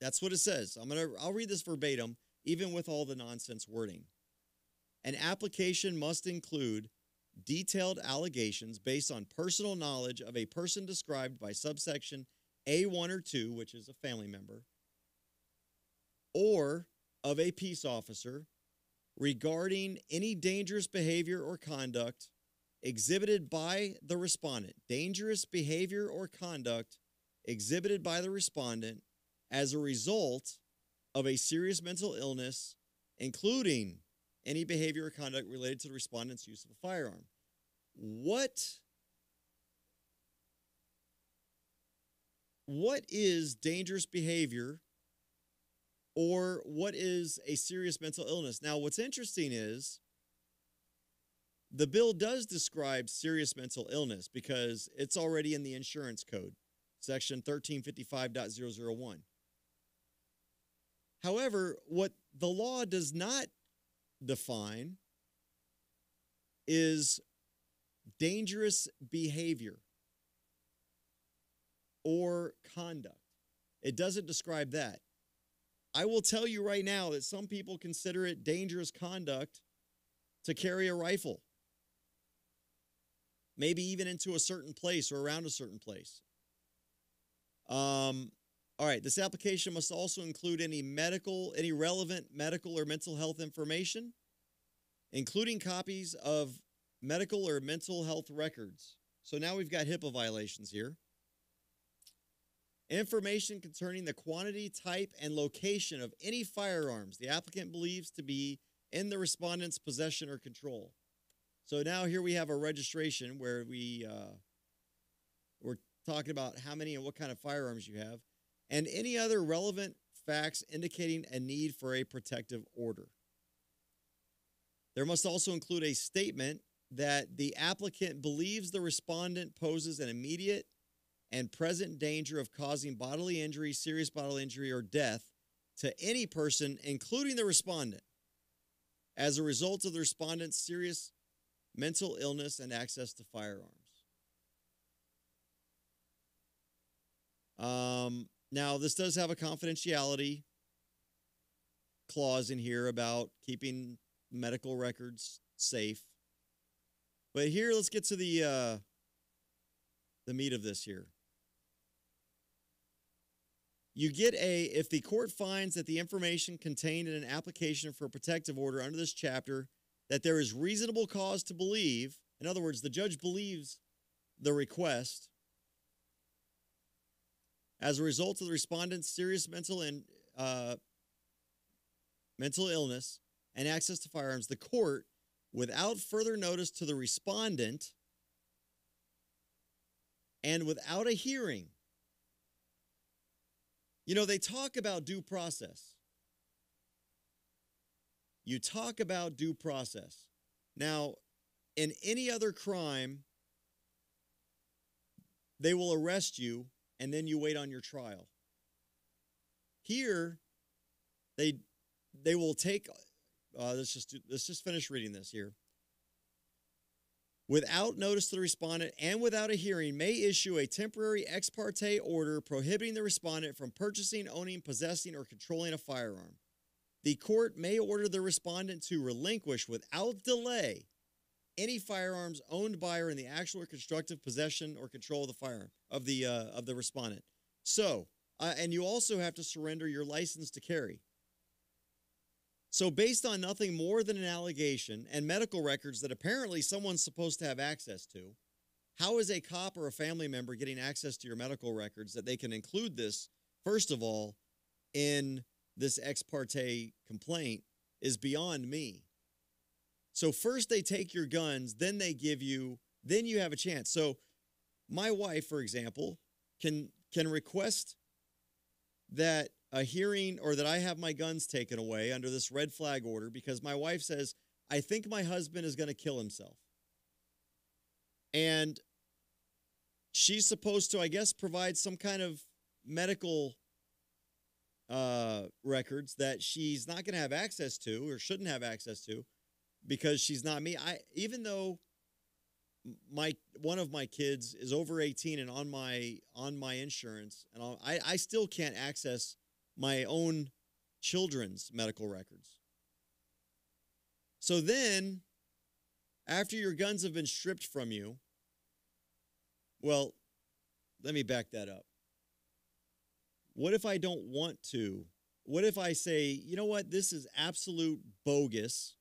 That's what it says. I'll read this verbatim, even with all the nonsense wording. An application must include detailed allegations based on personal knowledge of a person described by subsection A1 or 2, which is a family member, or of a peace officer regarding any dangerous behavior or conduct exhibited by the respondent. Dangerous behavior or conduct exhibited by the respondent as a result of a serious mental illness, including any behavior or conduct related to the respondent's use of a firearm. What is dangerous behavior, or what is a serious mental illness? Now, what's interesting is the bill does describe serious mental illness because it's already in the insurance code, section 1355.001. However, what the law does not define is dangerous behavior or conduct. It doesn't describe that. I will tell you right now that some people consider it dangerous conduct to carry a rifle, maybe even into a certain place or around a certain place. All right, this application must also include any relevant medical or mental health information, including copies of medical or mental health records. So now we've got HIPAA violations here. Information concerning the quantity, type, and location of any firearms the applicant believes to be in the respondent's possession or control. So now here we have a registration where we're talking about how many and what kind of firearms you have, and any other relevant facts indicating a need for a protective order. There must also include a statement that the applicant believes the respondent poses an immediate and present danger of causing bodily injury, serious bodily injury, or death to any person, including the respondent, as a result of the respondent's serious mental illness and access to firearms. Now, this does have a confidentiality clause in here about keeping medical records safe. But here, let's get to the meat of this here. You get if the court finds that the information contained in an application for a protective order under this chapter, that there is reasonable cause to believe, in other words, the judge believes the request, as a result of the respondent's serious mental illness and access to firearms, the court, without further notice to the respondent and without a hearing. You know, they talk about due process. You talk about due process. Now, in any other crime, they will arrest you and then you wait on your trial. Here, they will take. Let's just finish reading this here. Without notice to the respondent and without a hearing, may issue a temporary ex parte order prohibiting the respondent from purchasing, owning, possessing, or controlling a firearm. The court may order the respondent to relinquish without delay any firearms owned by or in the actual or constructive possession or control of the firearm of the respondent. So, and you also have to surrender your license to carry. So based on nothing more than an allegation and medical records that apparently someone's supposed to have access to, how is a cop or a family member getting access to your medical records that they can include this, first of all, in this ex parte complaint is beyond me. So first they take your guns, then you have a chance. So my wife, for example, can request that a hearing or that I have my guns taken away under this red flag order because my wife says, I think my husband is going to kill himself. And she's supposed to, I guess, provide some kind of medical records that she's not going to have access to or shouldn't have access to because she's not me. Even though one of my kids is over 18 and on my insurance, and I still can't access my own children's medical records. So then, after your guns have been stripped from you, well, let me back that up. What if I don't want to? What if I say, you know what, this is absolute bogus.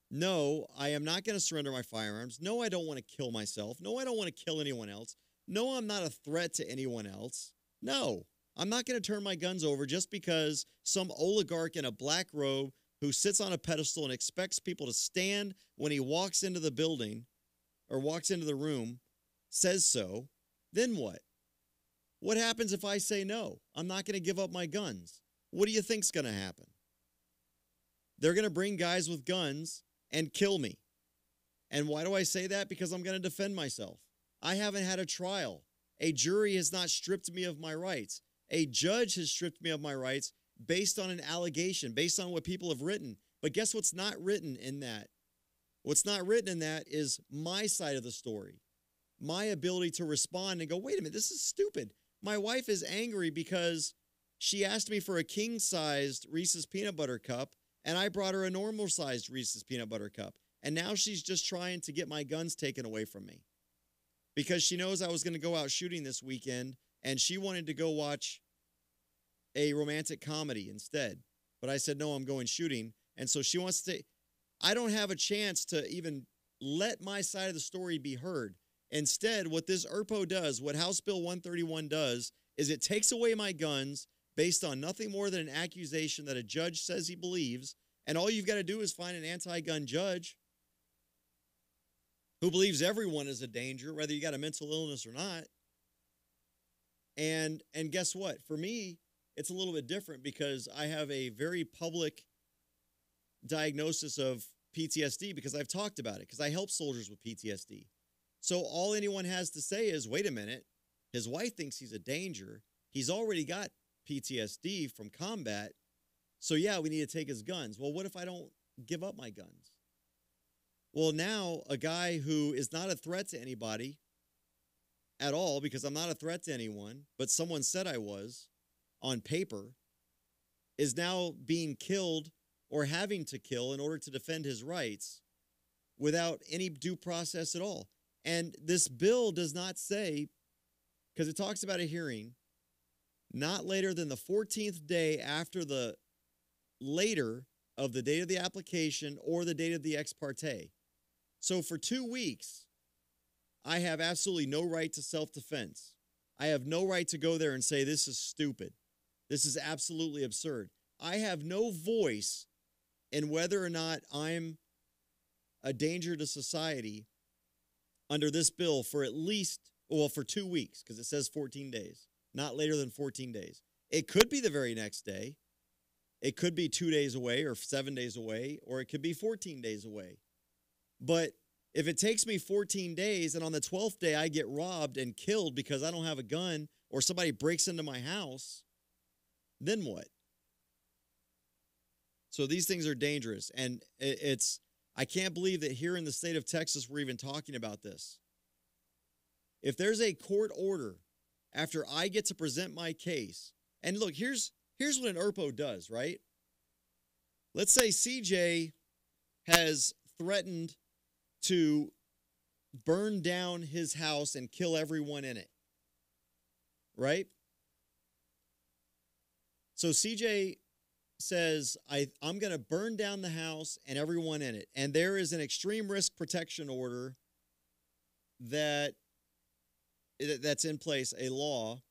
No, I am not going to surrender my firearms. No, I don't want to kill myself. No, I don't want to kill anyone else. No, I'm not a threat to anyone else. No, I'm not going to turn my guns over just because some oligarch in a black robe who sits on a pedestal and expects people to stand when he walks into the building or walks into the room says so. Then what? What happens if I say no? I'm not going to give up my guns. What do you think's going to happen? They're going to bring guys with guns and kill me. And why do I say that? Because I'm going to defend myself. I haven't had a trial. A jury has not stripped me of my rights. A judge has stripped me of my rights based on an allegation, based on what people have written. But guess what's not written in that? What's not written in that is my side of the story. My ability to respond and go, wait a minute, this is stupid. My wife is angry because she asked me for a king-sized Reese's peanut butter cup, and I brought her a normal-sized Reese's peanut butter cup. And now she's just trying to get my guns taken away from me because she knows I was going to go out shooting this weekend, and she wanted to go watch a romantic comedy instead. But I said, no, I'm going shooting. And so she wants to, I don't have a chance to even let my side of the story be heard. Instead, what this ERPO does, what House Bill 131 does, is it takes away my guns based on nothing more than an accusation that a judge says he believes, and all you've got to do is find an anti-gun judge who believes everyone is a danger, whether you got a mental illness or not. And guess what? For me, it's a little bit different because I have a very public diagnosis of PTSD because I've talked about it, because I help soldiers with PTSD. So all anyone has to say is, wait a minute, his wife thinks he's a danger. He's already got PTSD from combat. So yeah, we need to take his guns. Well, what if I don't give up my guns? Well, now a guy who is not a threat to anybody at all, because I'm not a threat to anyone, but someone said I was on paper, is now being killed or having to kill in order to defend his rights without any due process at all. And this bill does not say, because it talks about a hearing, not later than the 14th day after the later of the date of the application or the date of the ex parte. So for 2 weeks, I have absolutely no right to self-defense. I have no right to go there and say, this is stupid. This is absolutely absurd. I have no voice in whether or not I'm a danger to society under this bill for at least, well, for 2 weeks, because it says 14 days, not later than 14 days. It could be the very next day. It could be 2 days away or 7 days away, or it could be 14 days away. But if it takes me 14 days and on the 12th day I get robbed and killed because I don't have a gun or somebody breaks into my house, then what? So these things are dangerous. And I can't believe that here in the state of Texas, we're even talking about this. If there's a court order after I get to present my case, and look, here's what an ERPO does, right? Let's say CJ has threatened to burn down his house and kill everyone in it, right? So CJ says, I'm going to burn down the house and everyone in it. And there is an extreme risk protection order that's in place, a law.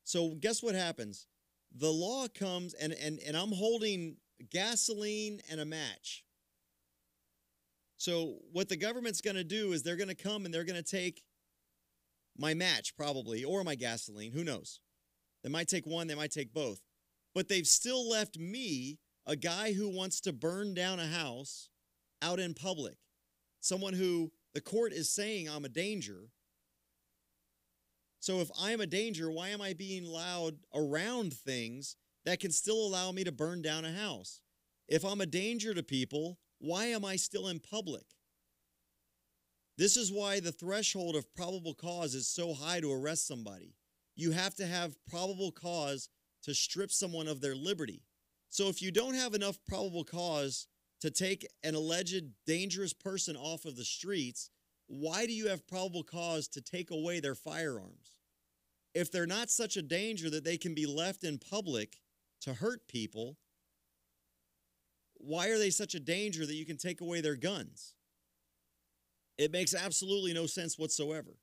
So guess what happens? The law comes, and I'm holding gasoline and a match. So what the government's going to do is they're going to come and they're going to take my match probably, or my gasoline, who knows? They might take one, they might take both. But they've still left me, a guy who wants to burn down a house, out in public. Someone who the court is saying I'm a danger. So if I'm a danger, why am I being allowed around things that can still allow me to burn down a house? If I'm a danger to people, why am I still in public? This is why the threshold of probable cause is so high to arrest somebody. You have to have probable cause to strip someone of their liberty. So if you don't have enough probable cause to take an alleged dangerous person off of the streets, why do you have probable cause to take away their firearms? If they're not such a danger that they can be left in public to hurt people, why are they such a danger that you can take away their guns? It makes absolutely no sense whatsoever.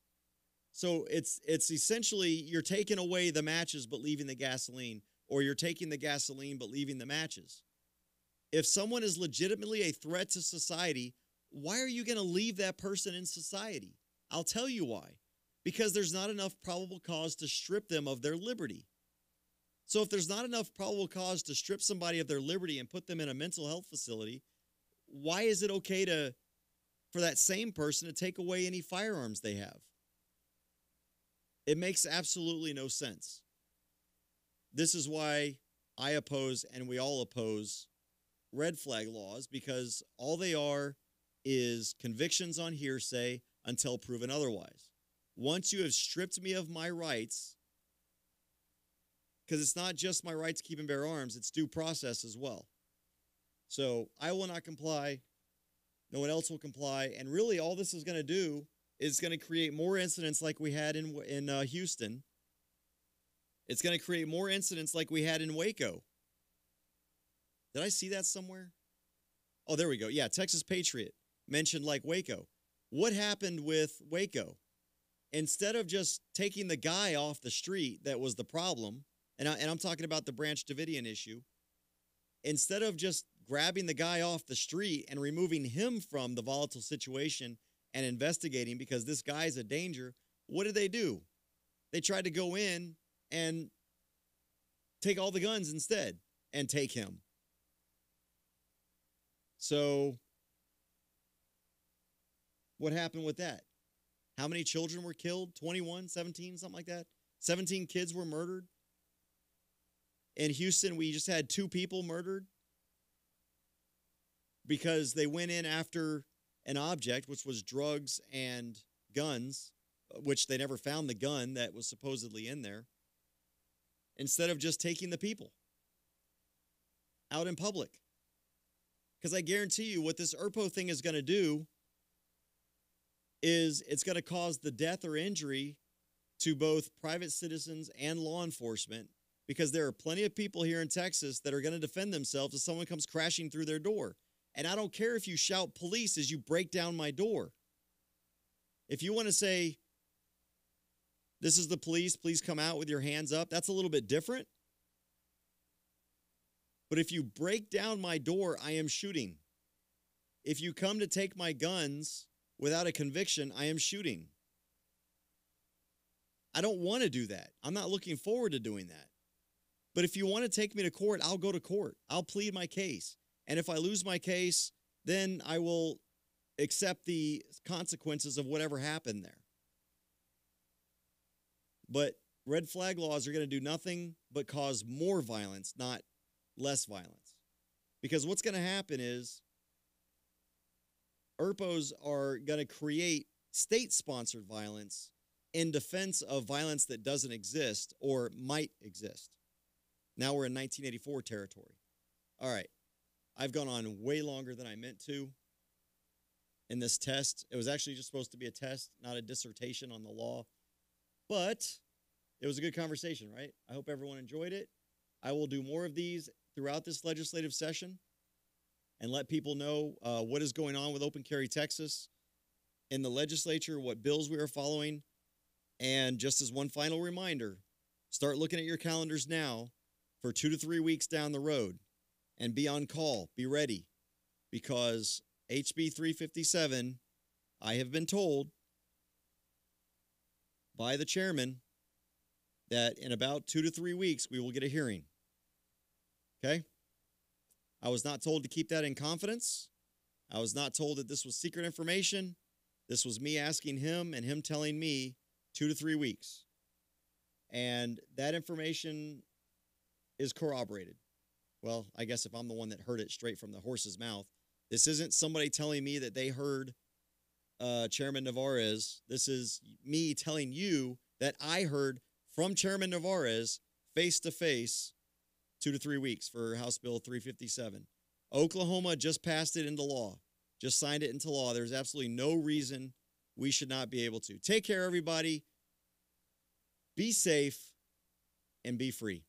So it's essentially you're taking away the matches but leaving the gasoline, or you're taking the gasoline but leaving the matches. If someone is legitimately a threat to society, why are you going to leave that person in society? I'll tell you why. Because there's not enough probable cause to strip them of their liberty. So if there's not enough probable cause to strip somebody of their liberty and put them in a mental health facility, why is it okay for that same person to take away any firearms they have? It makes absolutely no sense. This is why I oppose, and we all oppose, red flag laws, because all they are is convictions on hearsay until proven otherwise. Once you have stripped me of my rights, because it's not just my right to keep and bear arms, it's due process as well. So I will not comply. No one else will comply. And really all this is going to do is going to create more incidents like we had in Houston. It's going to create more incidents like we had in Waco. Did I see that somewhere? Oh, there we go. Yeah, Texas Patriot mentioned like Waco. What happened with Waco? Instead of just taking the guy off the street that was the problem, and I'm talking about the Branch Davidian issue, instead of just grabbing the guy off the street and removing him from the volatile situation and investigating because this guy's a danger, what did they do? They tried to go in and take all the guns instead and take him. So what happened with that? How many children were killed? 21, 17, something like that? 17 kids were murdered. In Houston, we just had 2 people murdered because they went in after an object, which was drugs and guns, which they never found the gun that was supposedly in there, instead of just taking the people out in public. Because I guarantee you what this ERPO thing is going to do is it's going to cause the death or injury to both private citizens and law enforcement, because there are plenty of people here in Texas that are going to defend themselves if someone comes crashing through their door. And I don't care if you shout police as you break down my door. If you want to say, this is the police, please come out with your hands up, that's a little bit different. But if you break down my door, I am shooting. If you come to take my guns without a conviction, I am shooting. I don't want to do that. I'm not looking forward to doing that. But if you want to take me to court, I'll go to court. I'll plead my case. And if I lose my case, then I will accept the consequences of whatever happened there. But red flag laws are going to do nothing but cause more violence, not less violence. Because what's going to happen is ERPOs are going to create state-sponsored violence in defense of violence that doesn't exist or might exist. Now we're in 1984 territory. All right. I've gone on way longer than I meant to in this test. It was actually just supposed to be a test, not a dissertation on the law. But it was a good conversation, right? I hope everyone enjoyed it. I will do more of these throughout this legislative session and let people know what is going on with Open Carry Texas in the legislature, what bills we are following. And just as one final reminder, start looking at your calendars now for 2 to 3 weeks down the road and be on call, be ready, because HB 357, I have been told by the chairman that in about 2 to 3 weeks, we will get a hearing. Okay? I was not told to keep that in confidence. I was not told that this was secret information. This was me asking him and him telling me 2 to 3 weeks. And that information is corroborated. Well, I guess if I'm the one that heard it straight from the horse's mouth, this isn't somebody telling me that they heard Chairman Navarez. This is me telling you that I heard from Chairman Navarez face-to-face 2 to 3 weeks for House Bill 357. Oklahoma just passed it into law, just signed it into law. There's absolutely no reason we should not be able to. Take care, everybody. Be safe and be free.